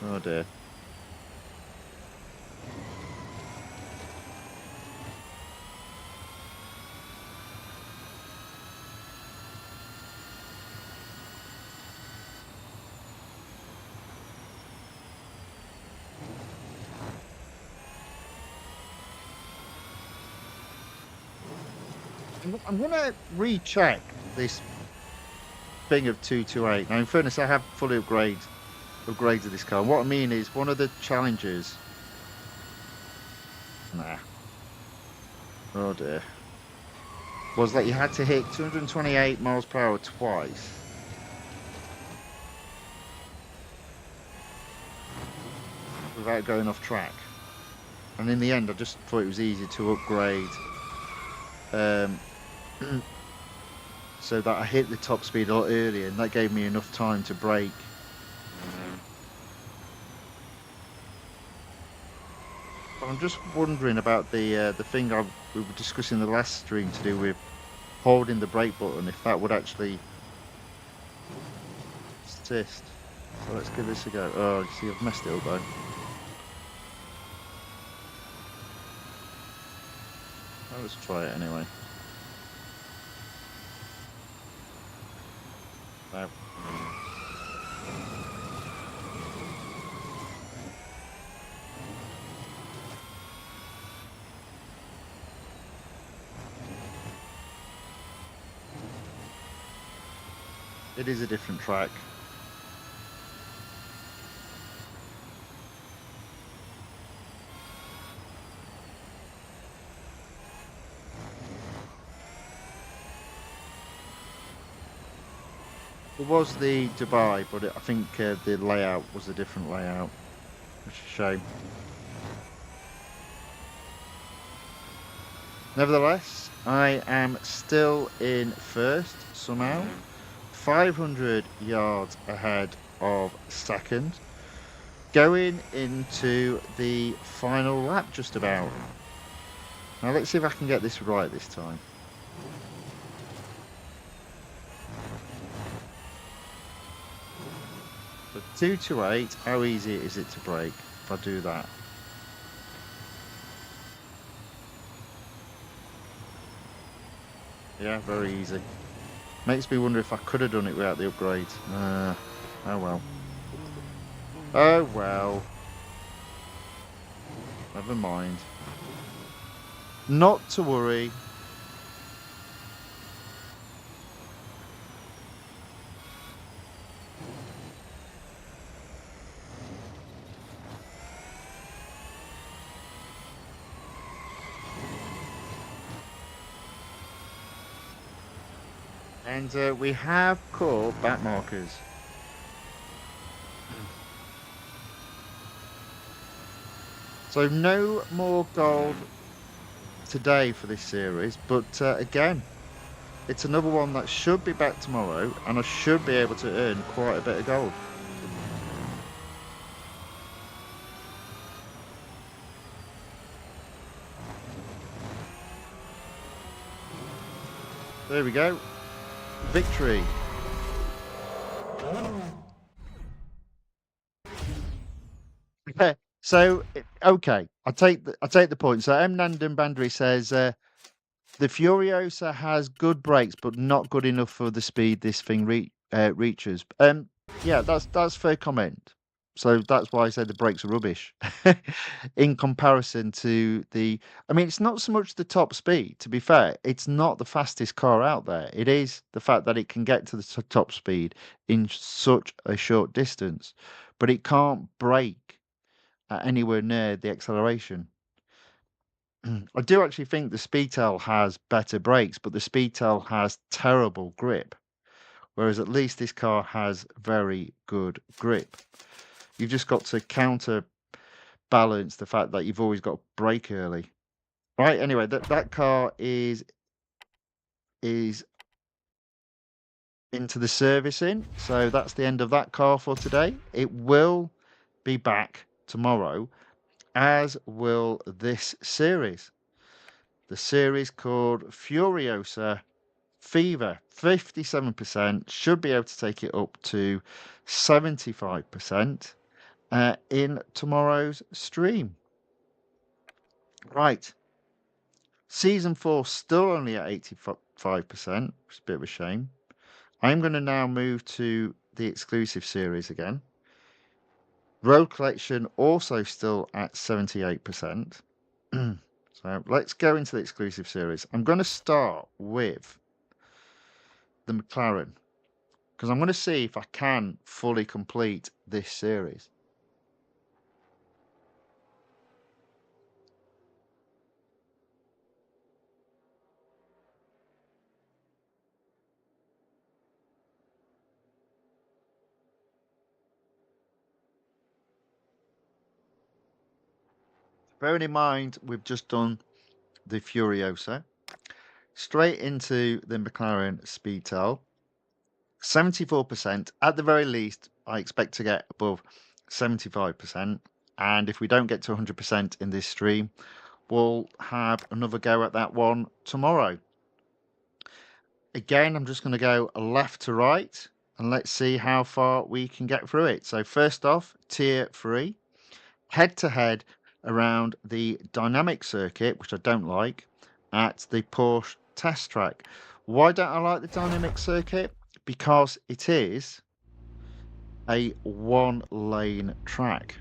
Speaker 1: Oh dear. I'm going to recheck this thing of 228. Now, in fairness, I have fully upgraded this car. And what I mean is, one of the challenges... Nah. Oh dear. Was that you had to hit 228 miles per hour twice. Without going off track. And in the end, I just thought it was easy to upgrade... so that I hit the top speed a lot earlier, and that gave me enough time to brake. But I'm just wondering about the thing we were discussing in the last stream to do with holding the brake button, if that would actually assist. So let's give this a go. Oh, you see, I've messed it up though. Well, let's try it anyway. No. It is a different track. It was the Dubai, but I think the layout was a different layout, which is a shame. Nevertheless, I am still in first somehow, 500 yards ahead of second, going into the final lap just about. Now let's see if I can get this right this time. So 228, how easy is it to brake if I do that? Yeah, very easy. Makes me wonder if I could have done it without the upgrade. Oh well. Oh well. Never mind. Not to worry. And we have caught back markers. So no more gold today for this series, but again, it's another one that should be back tomorrow, and I should be able to earn quite a bit of gold. There we go. Victory. So okay, I take the point. So M Nandan Bandri says the Furiosa has good brakes, but not good enough for the speed this thing reaches. Yeah, that's fair comment. So that's why I said the brakes are rubbish in comparison to the. I mean, it's not so much the top speed. To be fair, it's not the fastest car out there. It is the fact that it can get to the top speed in such a short distance, but it can't brake at anywhere near the acceleration. I do actually think the Speedtail has better brakes, but the Speedtail has terrible grip, whereas at least this car has very good grip. You've just got to counterbalance the fact that you've always got to brake early. Right, anyway, that car is into the servicing, so that's the end of that car for today. It will be back tomorrow, as will this series. The series called Furiosa Fever, 57%, should be able to take it up to 75% in tomorrow's stream. Right. Season 4 still only at 85%, which is a bit of a shame. I'm going to now move to the exclusive series again. Road Collection also still at 78%. So let's go into the exclusive series. I'm going to start with the McLaren, because I'm going to see if I can fully complete this series. Bearing in mind, we've just done the Furiosa, straight into the McLaren Speedtail. 74%. At the very least, I expect to get above 75%. And if we don't get to 100% in this stream, we'll have another go at that one tomorrow. again, I'm just going to go left to right and let's see how far we can get through it. So first off, tier 3, head to head around the dynamic circuit, which I don't like, at the Porsche test track. Why don't I like the dynamic circuit? Because it is a one-lane track.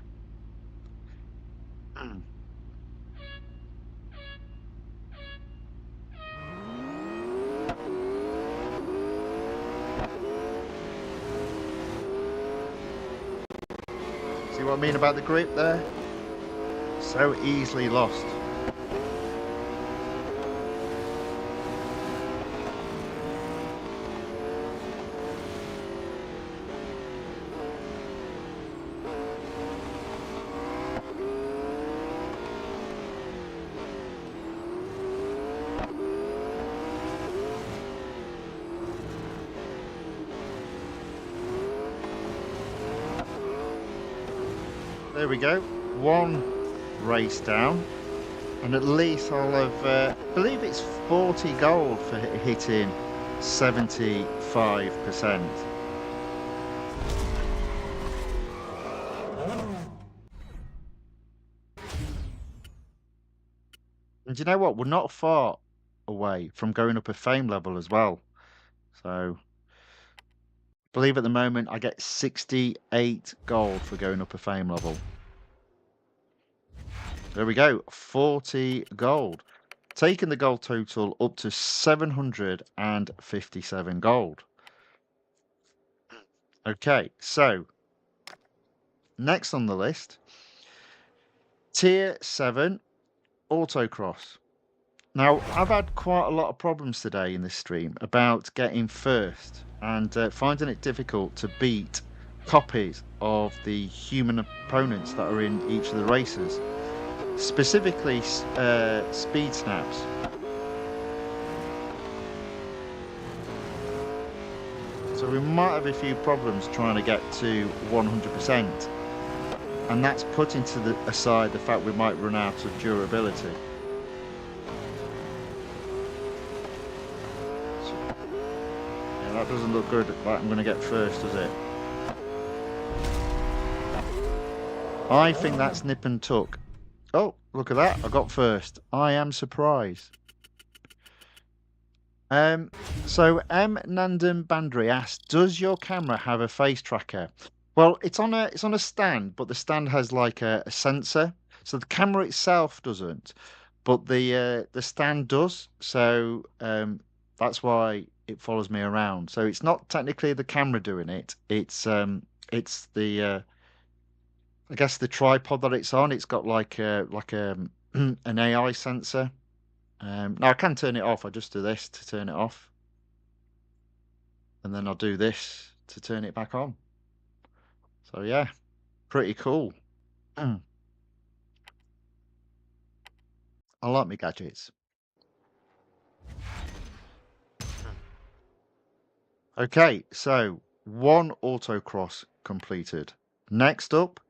Speaker 1: See what I mean about the grip there? So easily lost. There we go, one race down, and at least I'll have, I believe it's 40 gold for hitting 75%. And you know what, we're not far away from going up a fame level as well. So, I believe at the moment I get 68 gold for going up a fame level. There we go, 40 gold. Taking the gold total up to 757 gold. Okay, so next on the list, Tier 7 Autocross. Now, I've had quite a lot of problems today in this stream about getting first and finding it difficult to beat copies of the human opponents that are in each of the races. Specifically, speed snaps. So we might have a few problems trying to get to 100%. And that's putting aside the fact we might run out of durability. So, yeah, that doesn't look good like I'm going to get first, does it? I think that's nip and tuck. Oh, look at that. I got first. I am surprised. So M. Nandan Bandri asked, does your camera have a face tracker? Well, it's on a stand, but the stand has like a sensor. So the camera itself doesn't, but the stand does. So that's why it follows me around. So it's not technically the camera doing it. It's the I guess the tripod that it's on. It's got like an AI sensor. Now I can turn it off. I just do this to turn it off, and then I'll do this to turn it back on. So yeah, pretty cool. I like my gadgets. Okay, so one autocross completed. Next up,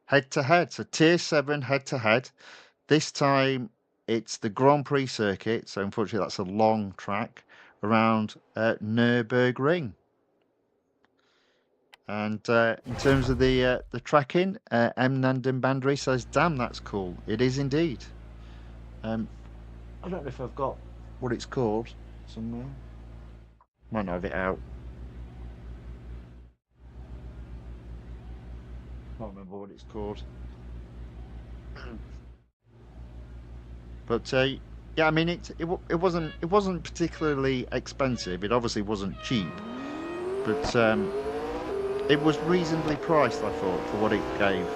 Speaker 1: head to head. So tier 7 head to head. This time it's the Grand Prix circuit. So unfortunately that's a long track around Nürburgring. And in terms of the tracking, M. Nandan Bandri says, damn, that's cool. It is indeed. I don't know if I've got what it's called somewhere. Might not have it out. Can't remember what it's called. But yeah, I mean it wasn't particularly expensive. It obviously wasn't cheap, but it was reasonably priced, I thought, for what it gave.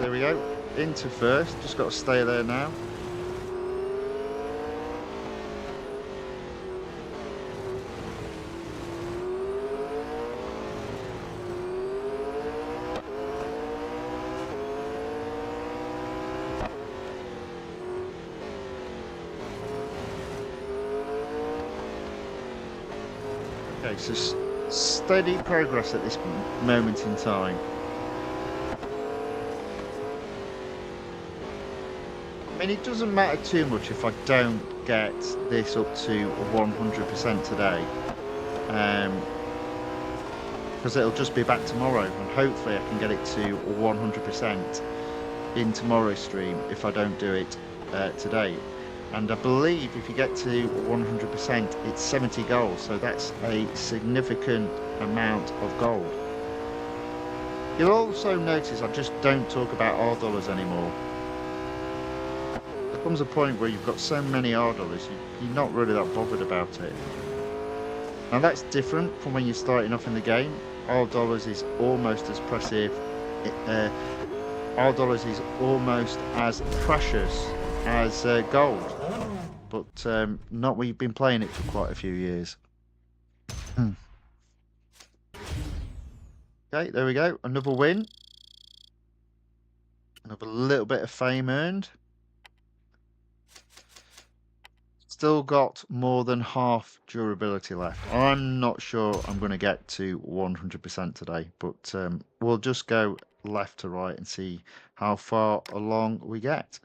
Speaker 1: There we go. Into first. Just got to stay there now. Okay, so steady progress at this moment in time. mean, it doesn't matter too much if I don't get this up to 100% today. Because it'll just be back tomorrow, and hopefully I can get it to 100% in tomorrow's stream if I don't do it today. And I believe if you get to 100%, it's 70 gold, so that's a significant amount of gold. You'll also notice I just don't talk about R dollars anymore. There comes a point where you've got so many R dollars, you're not really that bothered about it. Now that's different from when you're starting off in the game. R dollars is almost as precious. R dollars is almost as precious as gold, but not when you've been playing it for quite a few years. Okay, there we go. Another win. Another little bit of fame earned. Still got more than half durability left. I'm not sure I'm going to get to 100% today, but we'll just go left to right and see how far along we get.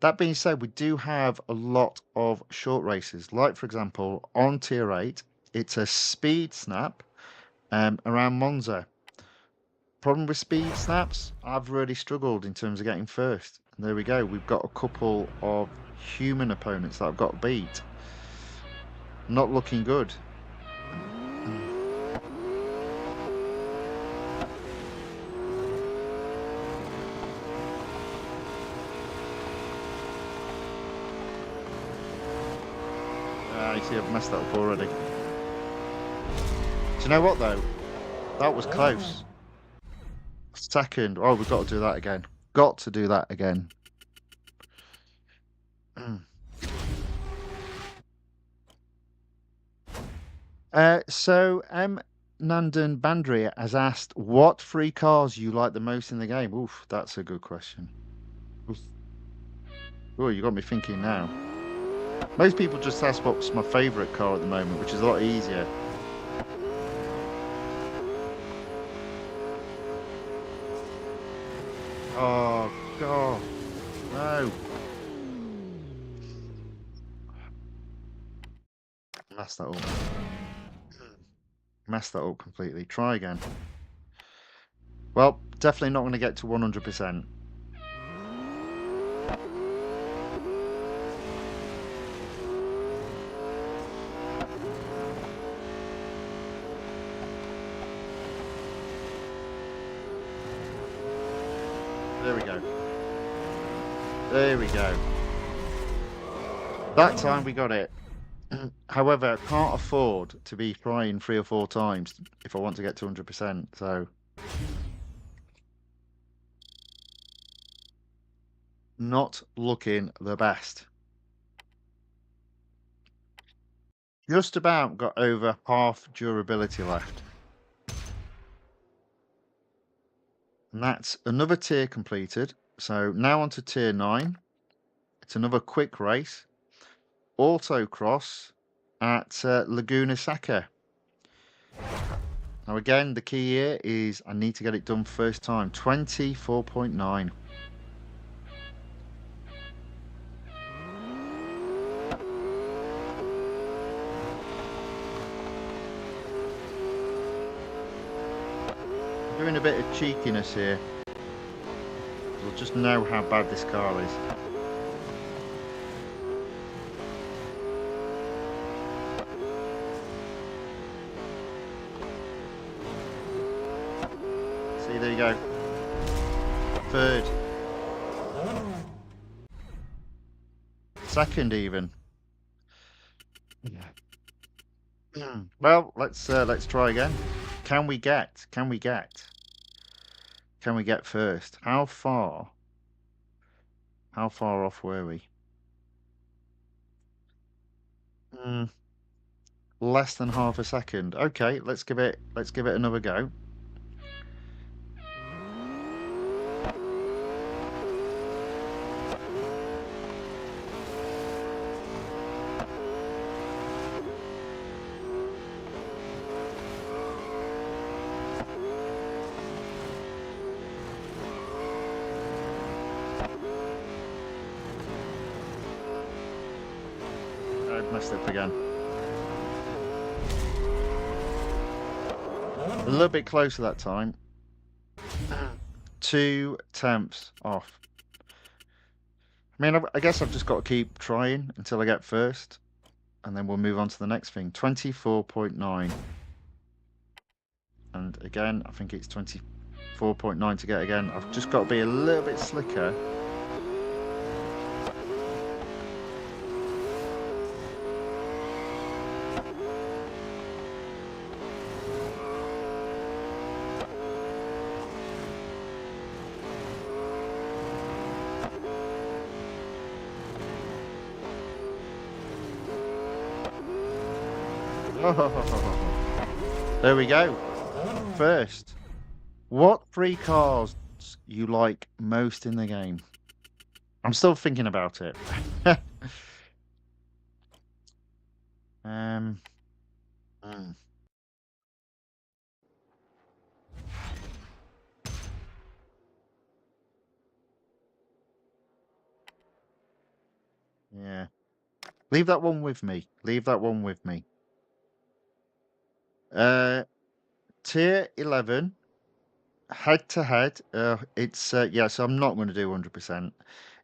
Speaker 1: That being said, we do have a lot of short races. Like, for example, on Tier 8, it's a speed snap around Monza. Problem with speed snaps, I've really struggled in terms of getting first. And there we go. We've got a couple of human opponents that I've got to beat. Not looking good. You see, I've messed that up already. Do you know what, though? That was close. Second. Oh, we've got to do that again. Got to do that again. So Nandan Bandri has asked what three cars you like the most in the game. Oof, that's a good question. Oof. Oh, you got me thinking now. Most people just ask what's my favourite car at the moment, which is a lot easier. Oh, God. No. Messed that up. Messed that up completely. Try again. Well, definitely not going to get to 100%. There we go. There we go. That time we got it. However, I can't afford to be trying 3 or 4 times if I want to get to 100%, so... Not looking the best. Just about got over half durability left. And that's another tier completed. So now on to tier 9. It's another quick race. Autocross at Laguna Seca. Now again, the key here is I need to get it done first time. 24.9. Doing a bit of cheekiness here. We'll just know how bad this car is. See, there you go. Third. Second even. Well, let's try again. Can we get first? How far off were we? Less than half a second. Okay, let's give it another go. messed up again. A little bit closer that time. 2/10 off. I mean, I guess I've just got to keep trying until I get first, and then we'll move on to the next thing. 24.9. And again, I think it's 24.9 to get again. I've just got to be a little bit slicker. There we go. First, what 3 cars you like most in the game? I'm still thinking about it. Hmm. Yeah. Leave that one with me. Leave that one with me. Tier 11, head to head. It's yeah. So I'm not going to do 100%.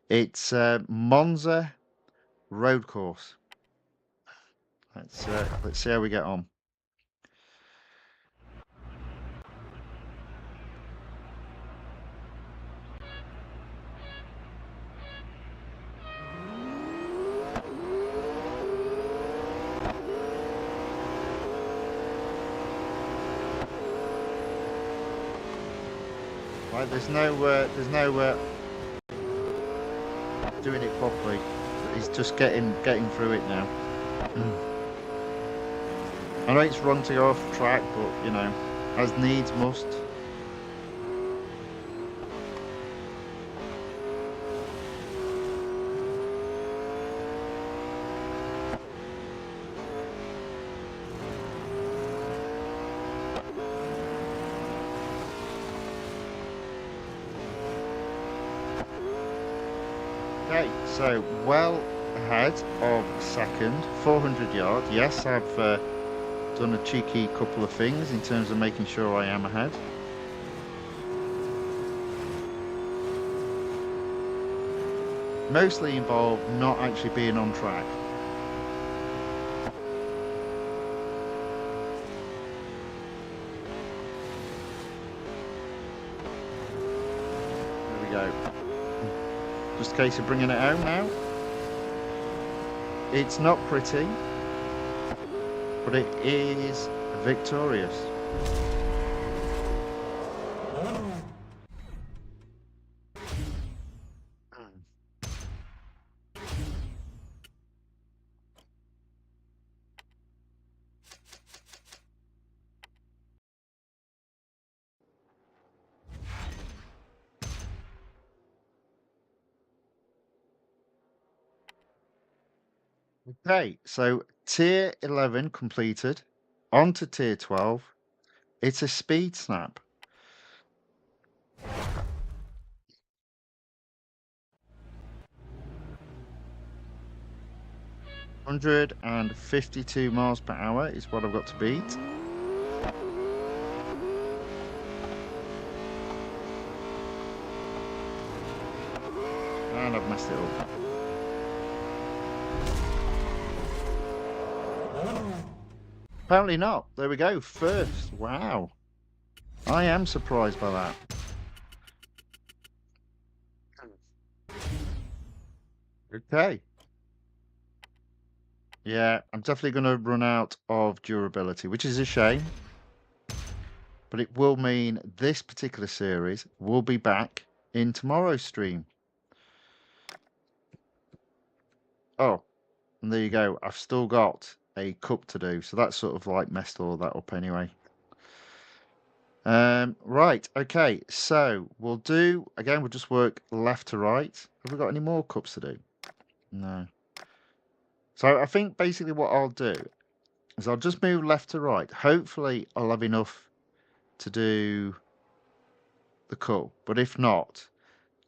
Speaker 1: It's Monza road course. Let's see how we get on. Right, there's no doing it properly. He's just getting through it now. I know it's wrong to go off track, but you know, as needs must. Okay, so well ahead of second, 400 yards. Yes, I've done a cheeky couple of things in terms of making sure I am ahead. Mostly involved not actually being on track. There we go. Just a case of bringing it home now. It's not pretty, but it is victorious. Okay, so tier 11 completed. On to tier 12. It's a speed snap. (152 miles per hour is what I've got to beat. And I've messed it up. Apparently not. There we go. First. Wow. I am surprised by that. Okay. Yeah, I'm definitely going to run out of durability, which is a shame. But it will mean this particular series will be back in tomorrow's stream. Oh, and there you go. I've still got a cup to do. So that's sort of like messed all that up anyway. Right. Okay. So we'll do, again, we'll just work left to right. Have we got any more cups to do? No. So I think basically what I'll do is I'll just move left to right. Hopefully I'll have enough to do the cup. But if not,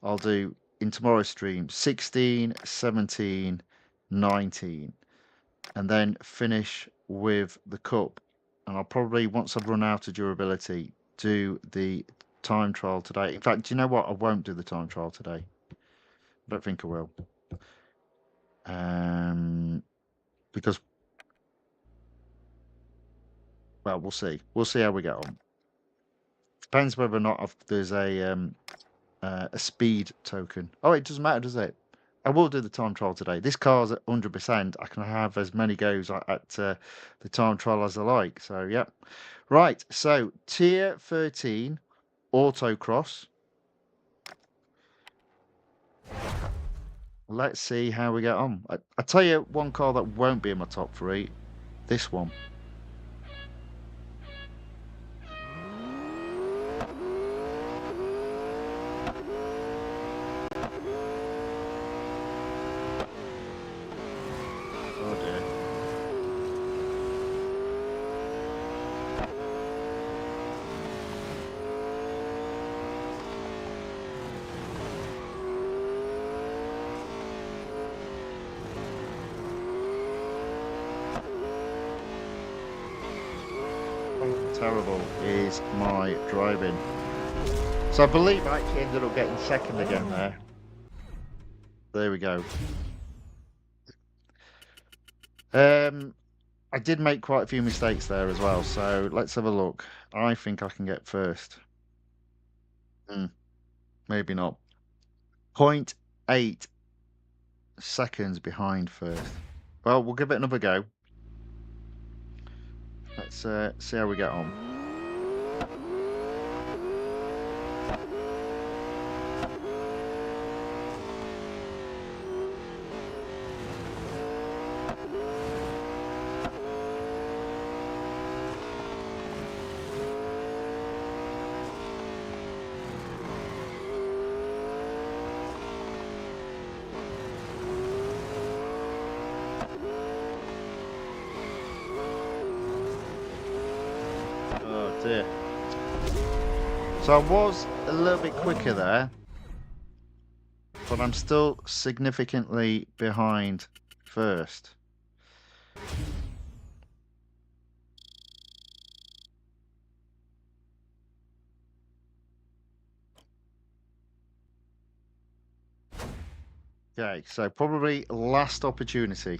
Speaker 1: I'll do in tomorrow's stream 16, 17, 19. and then finish with the Cup. And I'll probably, once I've run out of durability, do the time trial today. In fact, do you know what? I won't do the time trial today. I don't think I will. Because, well, we'll see. We'll see how we get on. Depends whether or not there's a speed token. Oh, it doesn't matter, does it? I will do the time trial today. This car's at 100%. I can have as many goes at the time trial as I like. So, yeah. Right. So, Tier 13 Autocross. Let's see how we get on. I tell you one car that won't be in my top 3. This one. Oh dear. Terrible is my driving. So I believe I actually ended up getting second again there. There we go. I did make quite a few mistakes there as well, so let's have a look. I think I can get first. Maybe not. 0.8 seconds behind first. Well, we'll give it another go. Let's see how we get on. Dear. So I was a little bit quicker there, but I'm still significantly behind first. Okay, so probably last opportunity.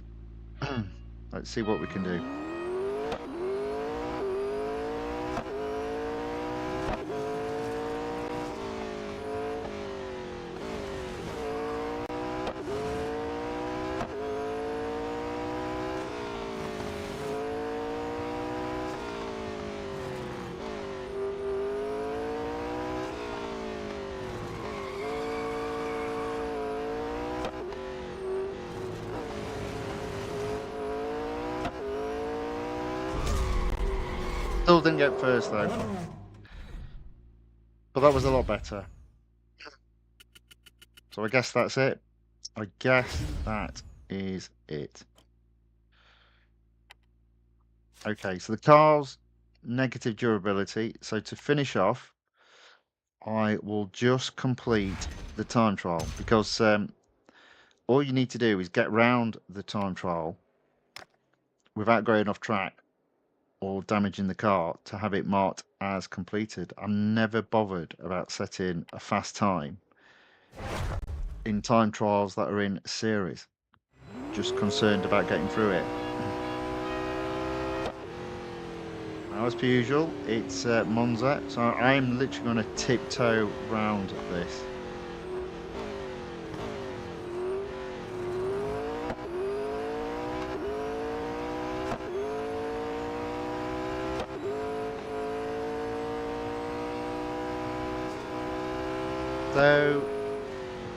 Speaker 1: Let's see what we can do. Still didn't get first though, but that was a lot better. So I guess that's it. I guess that is it. Okay, so the car's negative durability. So to finish off, I will just complete the time trial because all you need to do is get round the time trial without going off track or damaging the car to have it marked as completed. I'm never bothered about setting a fast time in time trials that are in series. Just concerned about getting through it. Now, as per usual, it's Monza, so I'm literally going to tiptoe round this. So,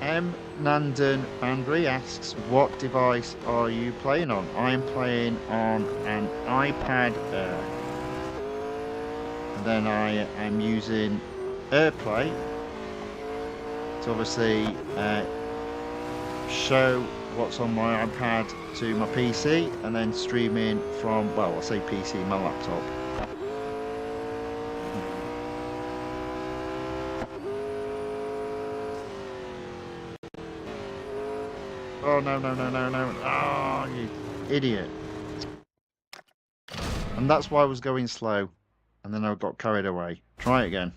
Speaker 1: M. Nandan Bandri asks, what device are you playing on? I'm playing on an iPad Air. And then I am using AirPlay to obviously show what's on my iPad to my PC and then streaming from, well, I say PC, my laptop. Oh, no. Oh, you idiot. And that's why I was going slow. And then I got carried away. Try it again.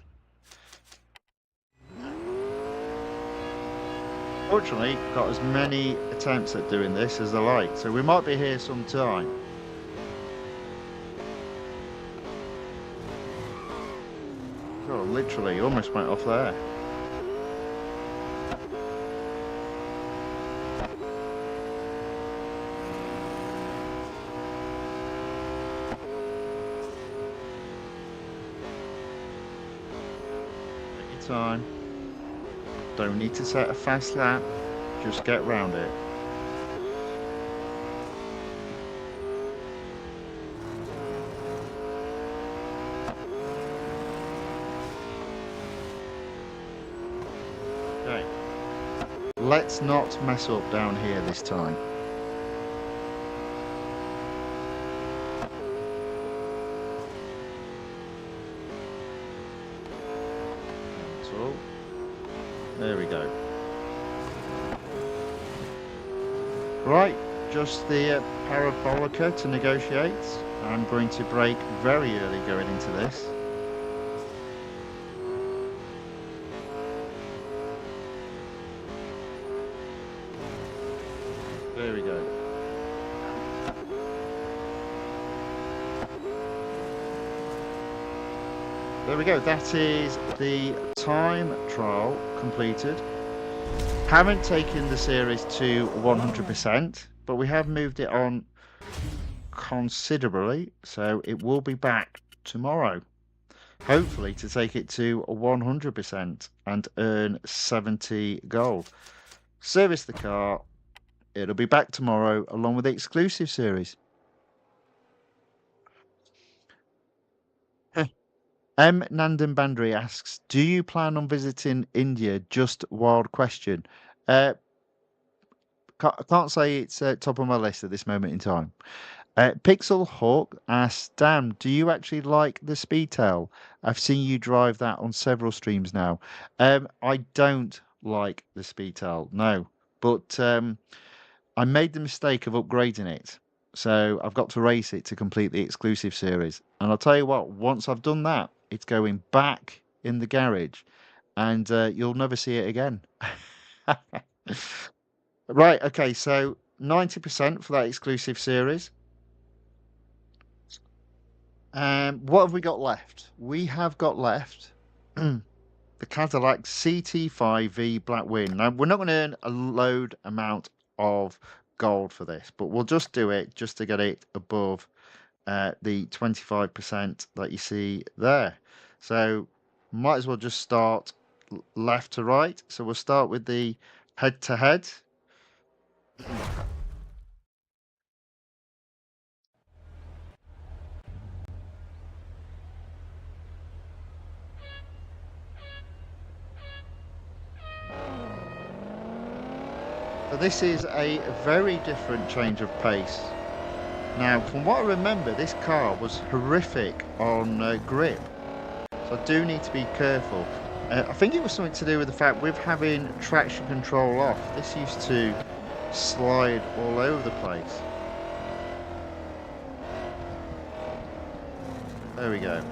Speaker 1: Fortunately, got as many attempts at doing this as I like. So we might be here some time. Oh, literally, almost went off there. Time. Don't need to set a fast lap, just get round it. Okay. Let's not mess up down here this time. There we go. Right, just the parabolica to negotiate. I'm going to brake very early going into this. There we go. There we go. That is the time trial completed. Haven't taken the series to 100%, but we have moved it on considerably, so it will be back tomorrow, hopefully to take it to 100% and earn 70 gold. Service the car. It'll be back tomorrow along with the exclusive series. Nandan Bandri asks, do you plan on visiting India? Just wild question. I can't say it's top of my list at this moment in time. Pixel Hawk asks, Dan, do you actually like the Speedtail? I've seen you drive that on several streams now. I don't like the Speedtail, no. But I made the mistake of upgrading it. So I've got to race it to complete the exclusive series. And I'll tell you what, once I've done that, it's going back in the garage and you'll never see it again. Right, okay, so 90% for that exclusive series. What have we got left? We have got left the Cadillac CT5V Blackwing. Now, we're not going to earn a load amount of gold for this, but we'll just do it just to get it above the 25% that you see there. So might as well just start left to right. So we'll start with the head-to-head. So this is a very different change of pace. Now, from what I remember, this car was horrific on grip. So I do need to be careful. I think it was something to do with the fact with having traction control off, this used to slide all over the place. There we go.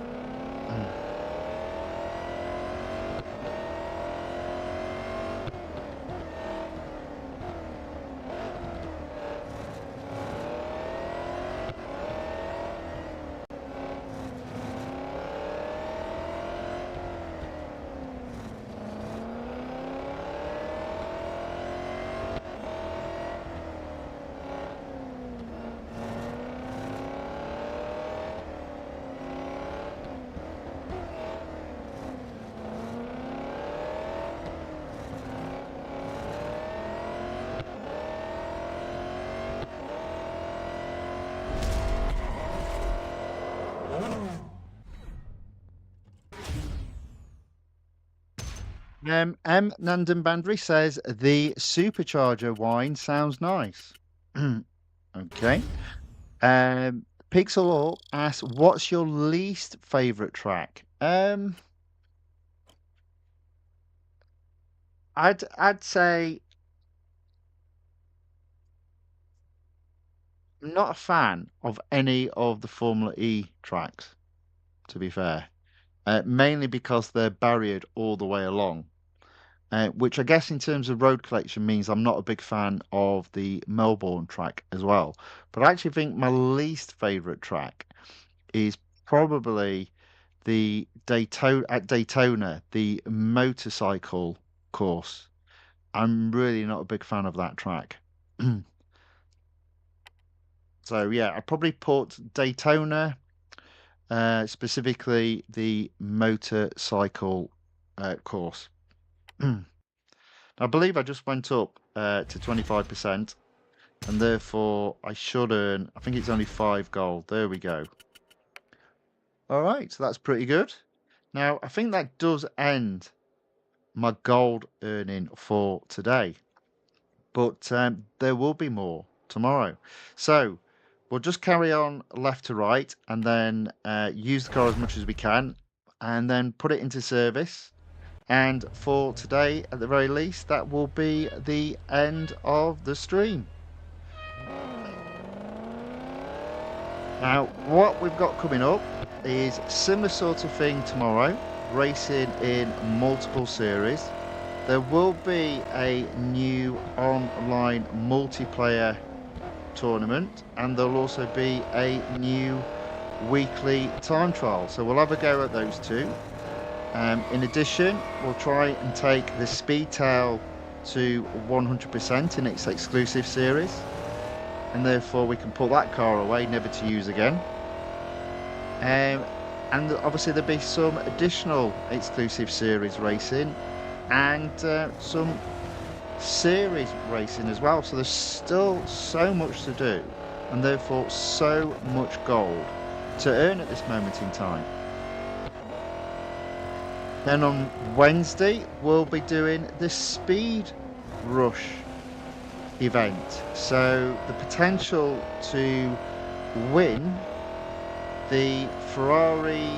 Speaker 1: M. Nandan Bandri says the supercharger wine sounds nice. Okay. Pixel Orc asks, what's your least favorite track? I'd say I'm not a fan of any of the Formula E tracks, to be fair. Mainly because they're barriered all the way along. Which I guess in terms of road collection means I'm not a big fan of the Melbourne track as well. But I actually think my least favourite track is probably the Daytona, the motorcycle course. I'm really not a big fan of that track. So yeah, I probably put Daytona, specifically the motorcycle course. I believe I just went up to 25%, and therefore I should earn, I think it's only 5 gold. There we go. All right, so that's pretty good. Now, I think that does end my gold earning for today, but there will be more tomorrow. So we'll just carry on left to right and then use the car as much as we can and then put it into service. And for today, at the very least, that will be the end of the stream. Now, what we've got coming up is similar sort of thing tomorrow, racing in multiple series. There will be a new online multiplayer tournament, and there'll also be a new weekly time trial. So we'll have a go at those two. In addition, we'll try and take the Speedtail to 100% in its exclusive series, and therefore we can put that car away, never to use again. And obviously there'll be some additional exclusive series racing and some series racing as well. So there's still so much to do, and therefore so much gold to earn at this moment in time. Then on Wednesday, we'll be doing the Speed Rush event. So the potential to win the Ferrari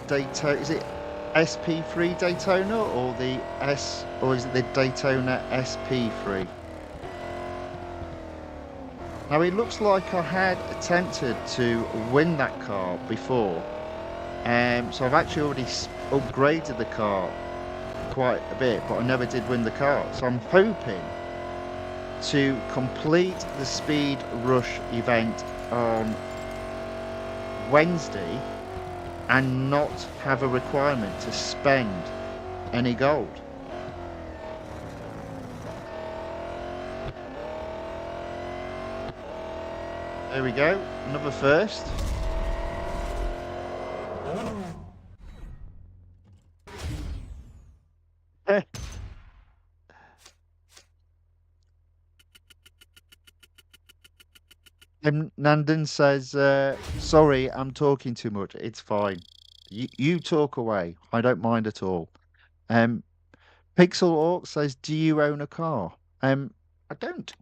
Speaker 1: Daytona, is it SP3 Daytona or or is it the Daytona SP3? Now it looks like I had attempted to win that car before. So I've actually already upgraded the car quite a bit, but I never did win the car. So I'm hoping to complete the Speed Rush event on Wednesday and not have a requirement to spend any gold. There we go, another first. Nandan says, sorry, I'm talking too much. It's fine. You talk away. I don't mind at all. Pixel Orc says, do you own a car? I don't.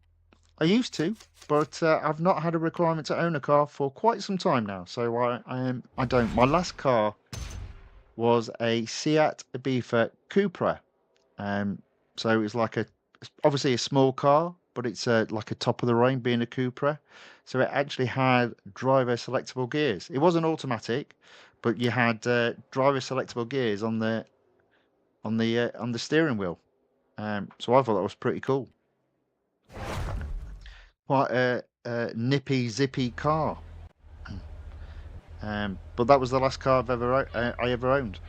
Speaker 1: I used to, but I've not had a requirement to own a car for quite some time now. So I don't. My last car was a Seat Ibiza Cupra. So it was like obviously a small car, but it's like a top of the range being a Cupra. So it actually had driver selectable gears. It wasn't automatic, but you had driver selectable gears on the steering wheel. So I thought that was pretty cool. Quite a nippy, zippy car. But that was the last car I ever owned.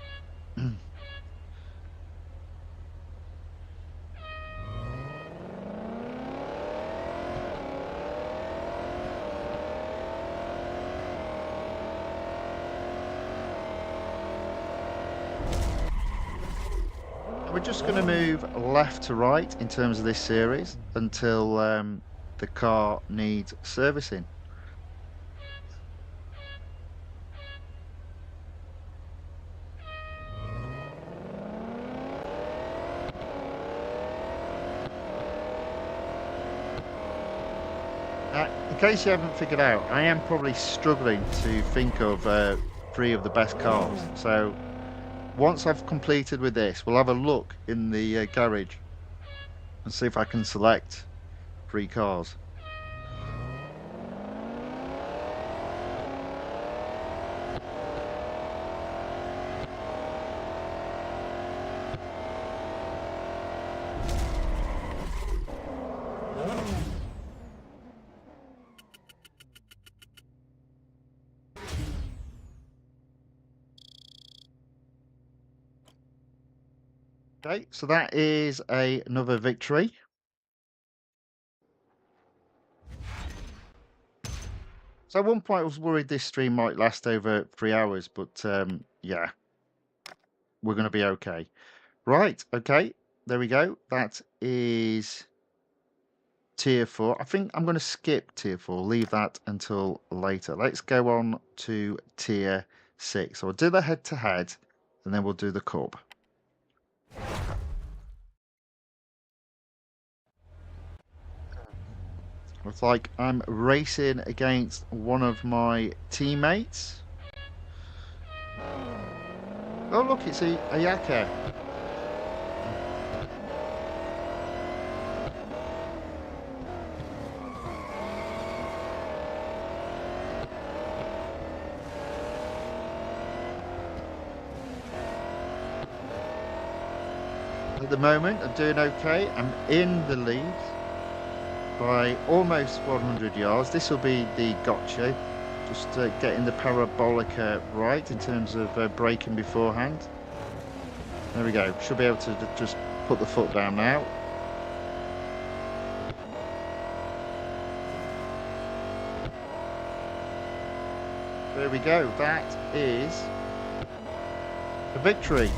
Speaker 1: We're just going to move left to right in terms of this series until the car needs servicing. In case you haven't figured out, I am probably struggling to think of 3 of the best cars. So once I've completed with this, we'll have a look in the garage and see if I can select 3 cars. Okay, so that is another victory. So at one point I was worried this stream might last over 3 hours, but yeah, we're going to be okay. Right, okay, there we go. That is tier 4. I think I'm going to skip tier 4, leave that until later. Let's go on to tier 6. So we'll do the head-to-head, and then we'll do the cup. Looks like I'm racing against one of my teammates. Oh look, it's a Yaka. At the moment, I'm doing okay. I'm in the lead by almost 100 yards. This will be the gotcha. Just getting the parabolic right in terms of braking beforehand. There we go. Should be able to just put the foot down now. There we go. That is a victory.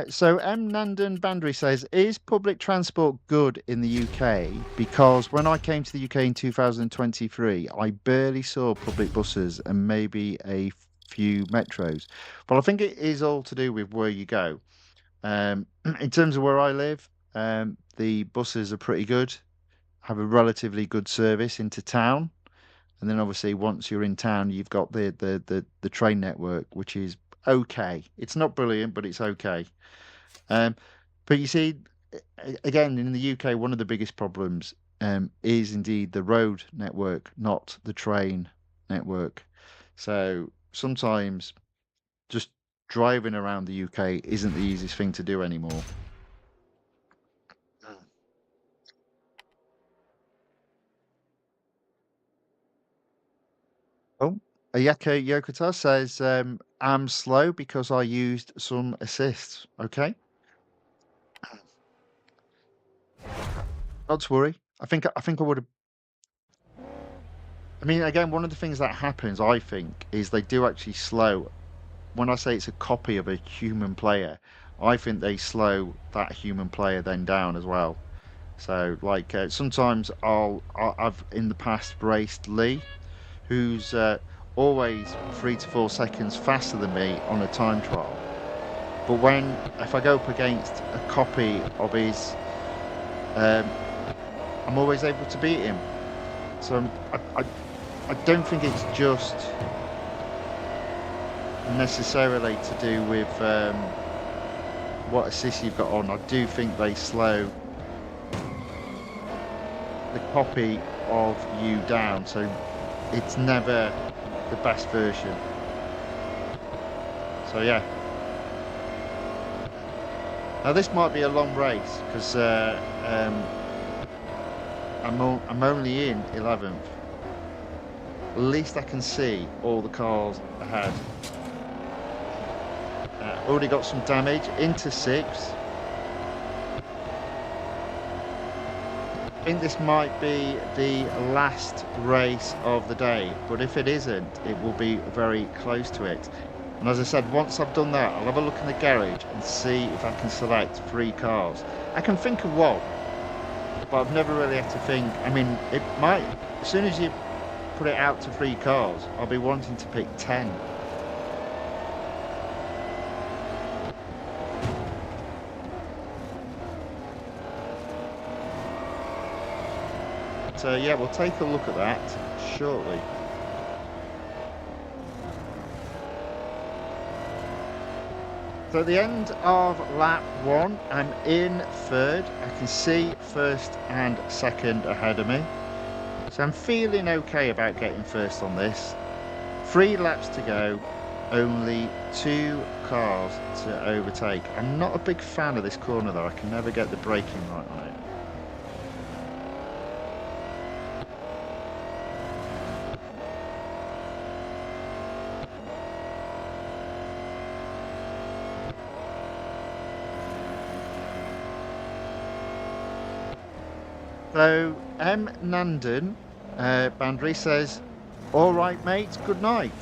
Speaker 1: So M. Nandan Bandri says, is public transport good in the UK? Because when I came to the UK in 2023, I barely saw public buses and maybe a few metros. But I think it is all to do with where you go. In terms of where I live, the buses are pretty good, have a relatively good service into town. And then obviously once you're in town, you've got the train network, which is okay. It's not brilliant, but it's okay. Um, but you see, again, in the UK, one of the biggest problems is indeed the road network, not the train network. So sometimes just driving around the UK isn't the easiest thing to do anymore. Oh, Ayaka Yokota says, I'm slow because I used some assists. Okay. Not to worry. I think I would have. I mean, again, one of the things that happens, I think, is they do actually slow. When I say it's a copy of a human player, I think they slow that human player then down as well. So, like, sometimes I've in the past raced Lee, who's always 3 to 4 seconds faster than me on a time trial. But if I go up against a copy of his, um, I'm always able to beat him. So I don't think it's just necessarily to do with what assist you've got on. I do think they slow the copy of you down, so it's never the best version. So yeah. Now this might be a long race because I'm only in 11th. At least I can see all the cars ahead. Already got some damage into 6th. I think this might be the last race of the day, but if it isn't, it will be very close to it. And as I said, once I've done that, I'll have a look in the garage and see if I can select 3 cars. I can think of one, but I've never really had to think. I mean, it might, as soon as you put it out to 3 cars, I'll be wanting to pick 10. So yeah, we'll take a look at that shortly. So at the end of lap 1, I'm in 3rd. I can see 1st and 2nd ahead of me. So I'm feeling okay about getting 1st on this. 3 laps to go, only 2 cars to overtake. I'm not a big fan of this corner though. I can never get the braking right on it. So M. Nandan Bandry says, all right, mate, good night.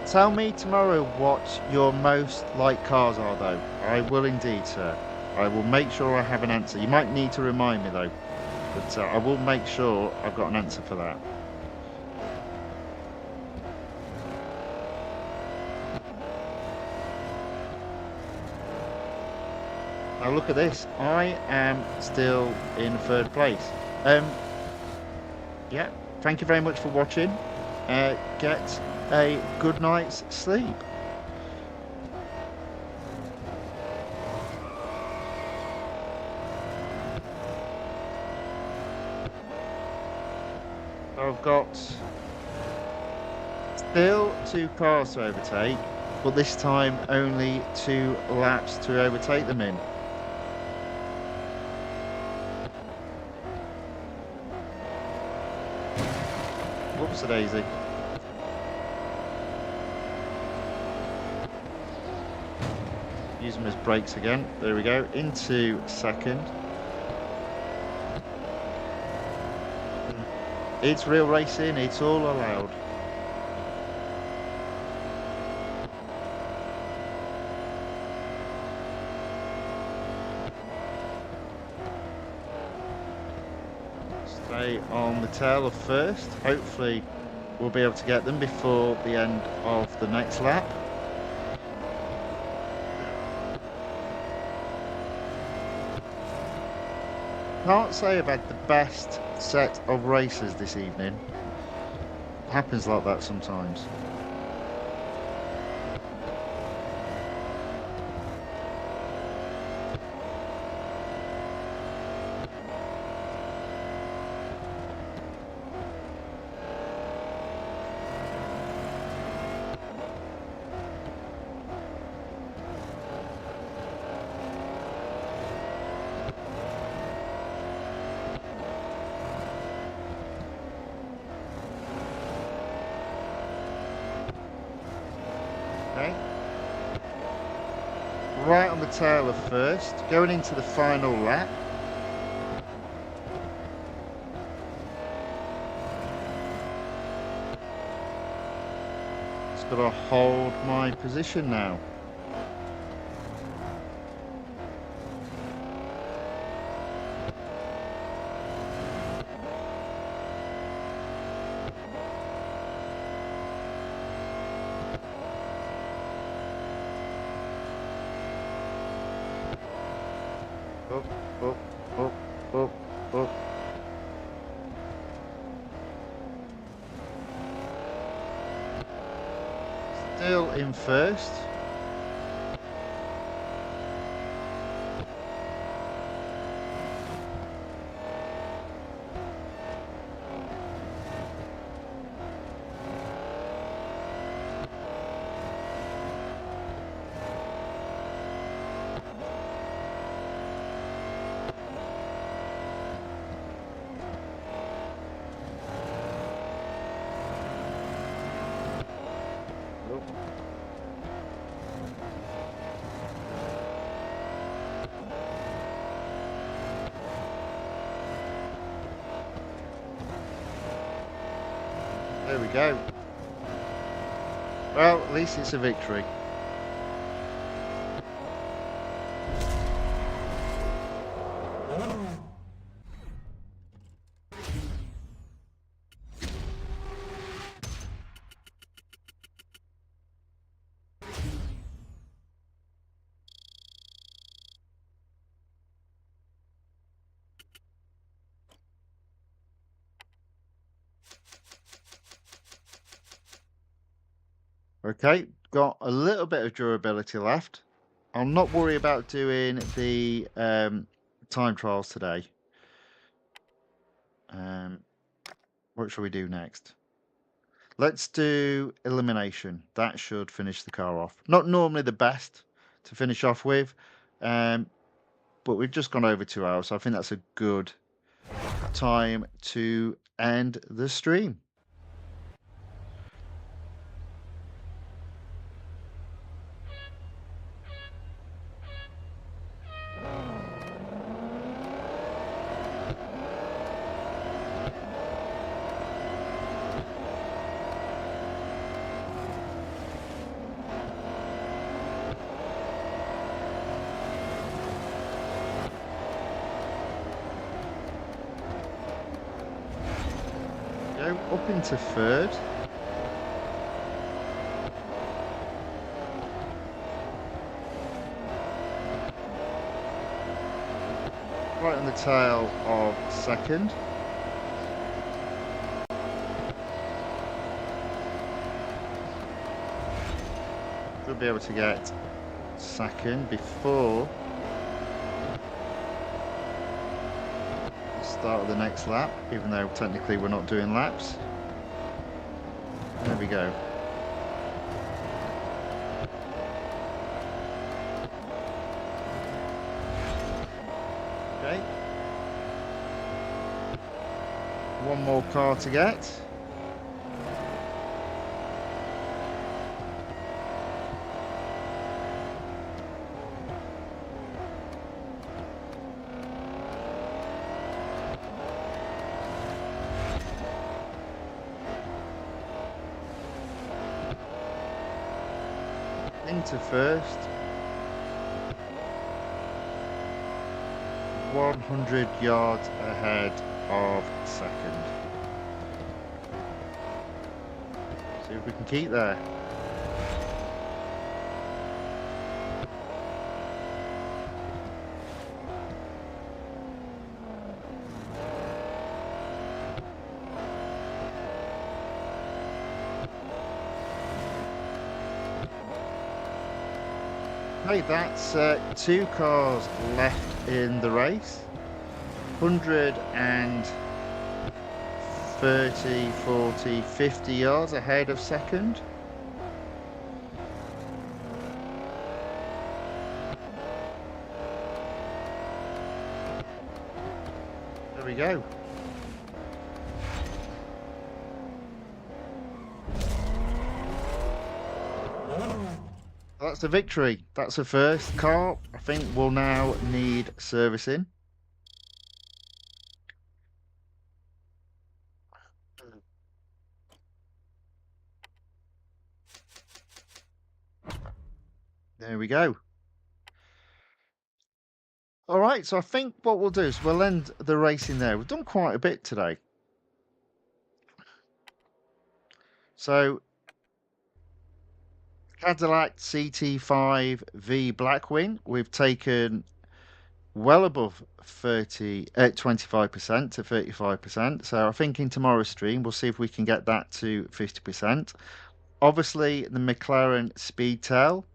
Speaker 1: Tell me tomorrow what your most liked cars are, though. I will indeed, sir. I will make sure I have an answer. You might need to remind me, though. But I will make sure I've got an answer for that. Now look at this. I am still in third place. Yeah, thank you very much for watching. Get a good night's sleep. I've got still 2 cars to overtake, but this time only 2 laps to overtake them in. Whoops a daisy. Use them as brakes again. There we go. Into second. It's real racing. It's all allowed. Stay on the tail of first. Hopefully we'll be able to get them before the end of the next lap. Can't say I've had the best set of races this evening. It happens like that sometimes. Okay. Right on the tail of first, going into the final lap. Just got to hold my position now. Up, up, up, up, up. Still in first. There we go. Well, at least it's a victory. Okay, got a little bit of durability left. I'll not worry about doing the time trials today. What shall we do next? Let's do elimination. That should finish the car off. Not normally the best to finish off with, but we've just gone over 2 hours, so I think that's a good time to end the stream. up into third. Right on the tail of second. We'll be able to get second before the start of the next lap, even though technically we're not doing laps. There we go. Okay. One more car to get. Into first. 100 yards ahead of second. See if we can keep there. Hey, that's 2 cars left in the race. 130, 40, 50 yards ahead of second. There we go. That's the victory. That's the first car. I think will now need servicing. There we go. All right, so I think what we'll do is we'll end the racing there. We've done quite a bit today. So Cadillac CT5 V Blackwing, we've taken well above 25% to 35%. So I think in tomorrow's stream, we'll see if we can get that to 50%. Obviously, the McLaren Speedtail,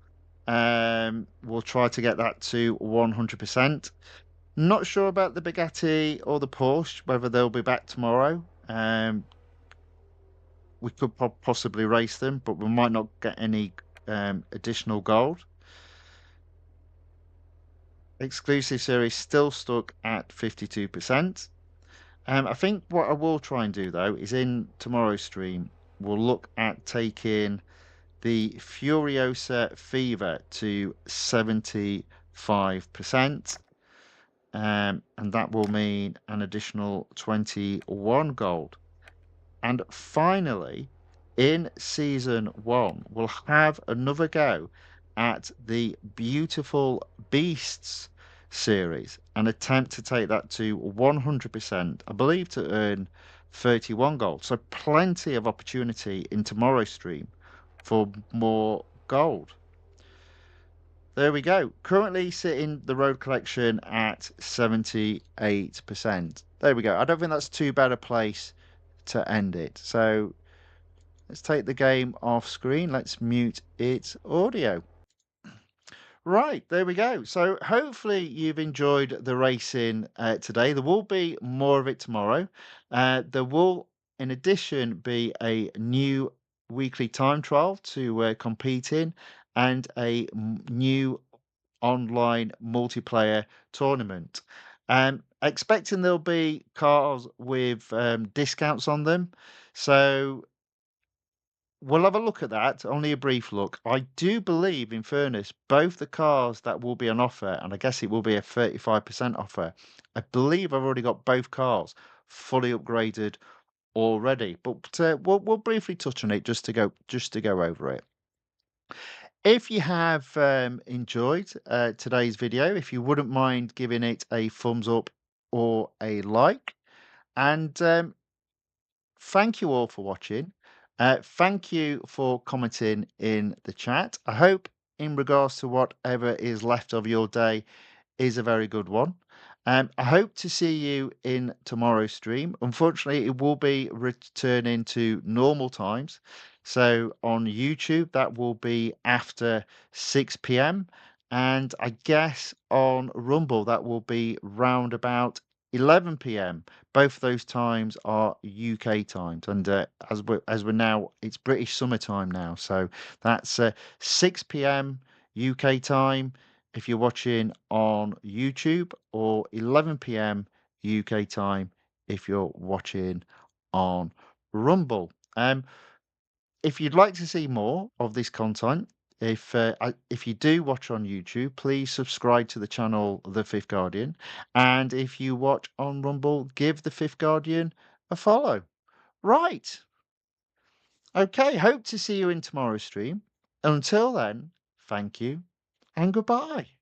Speaker 1: we'll try to get that to 100%. Not sure about the Bugatti or the Porsche, whether they'll be back tomorrow. We could possibly race them, but we might not get any additional gold. Exclusive series still stuck at 52%. I think what I will try and do though is in tomorrow's stream, we'll look at taking the Furiosa Fever to 75%. And that will mean an additional 21 gold. And finally, in season 1, we'll have another go at the Beautiful Beasts series and attempt to take that to 100%, I believe, to earn 31 gold. So plenty of opportunity in tomorrow's stream for more gold. There we go. Currently sitting the road collection at 78%. There we go. I don't think that's too bad a place to end it. So let's take the game off screen. Let's mute its audio. Right, there we go. So hopefully you've enjoyed the racing today. There will be more of it tomorrow. There will, in addition, be a new weekly time trial to compete in and a new online multiplayer tournament. Expecting there'll be cars with discounts on them. So we'll have a look at that, only a brief look. I do believe, in fairness, both the cars that will be on offer, and I guess it will be a 35% offer. I believe I've already got both cars fully upgraded already, but we'll briefly touch on it just to go over it. If you have enjoyed today's video, if you wouldn't mind giving it a thumbs up or a like, and thank you all for watching. Thank you for commenting in the chat. I hope, in regards to whatever is left of your day, is a very good one. I hope to see you in tomorrow's stream. Unfortunately, it will be returning to normal times. So on YouTube, that will be after 6 p.m. And I guess on Rumble, that will be round about 11 p.m. Both of those times are UK times. And as we're now, it's British summertime now. So that's 6 p.m. UK time if you're watching on YouTube, or 11 p.m. UK time if you're watching on Rumble. If you'd like to see more of this content, if you do watch on YouTube, please subscribe to the channel The Fifth Guardian, and if you watch on Rumble, give The Fifth Guardian a follow. Right. Okay. Hope to see you in tomorrow's stream. Until then, thank you and goodbye.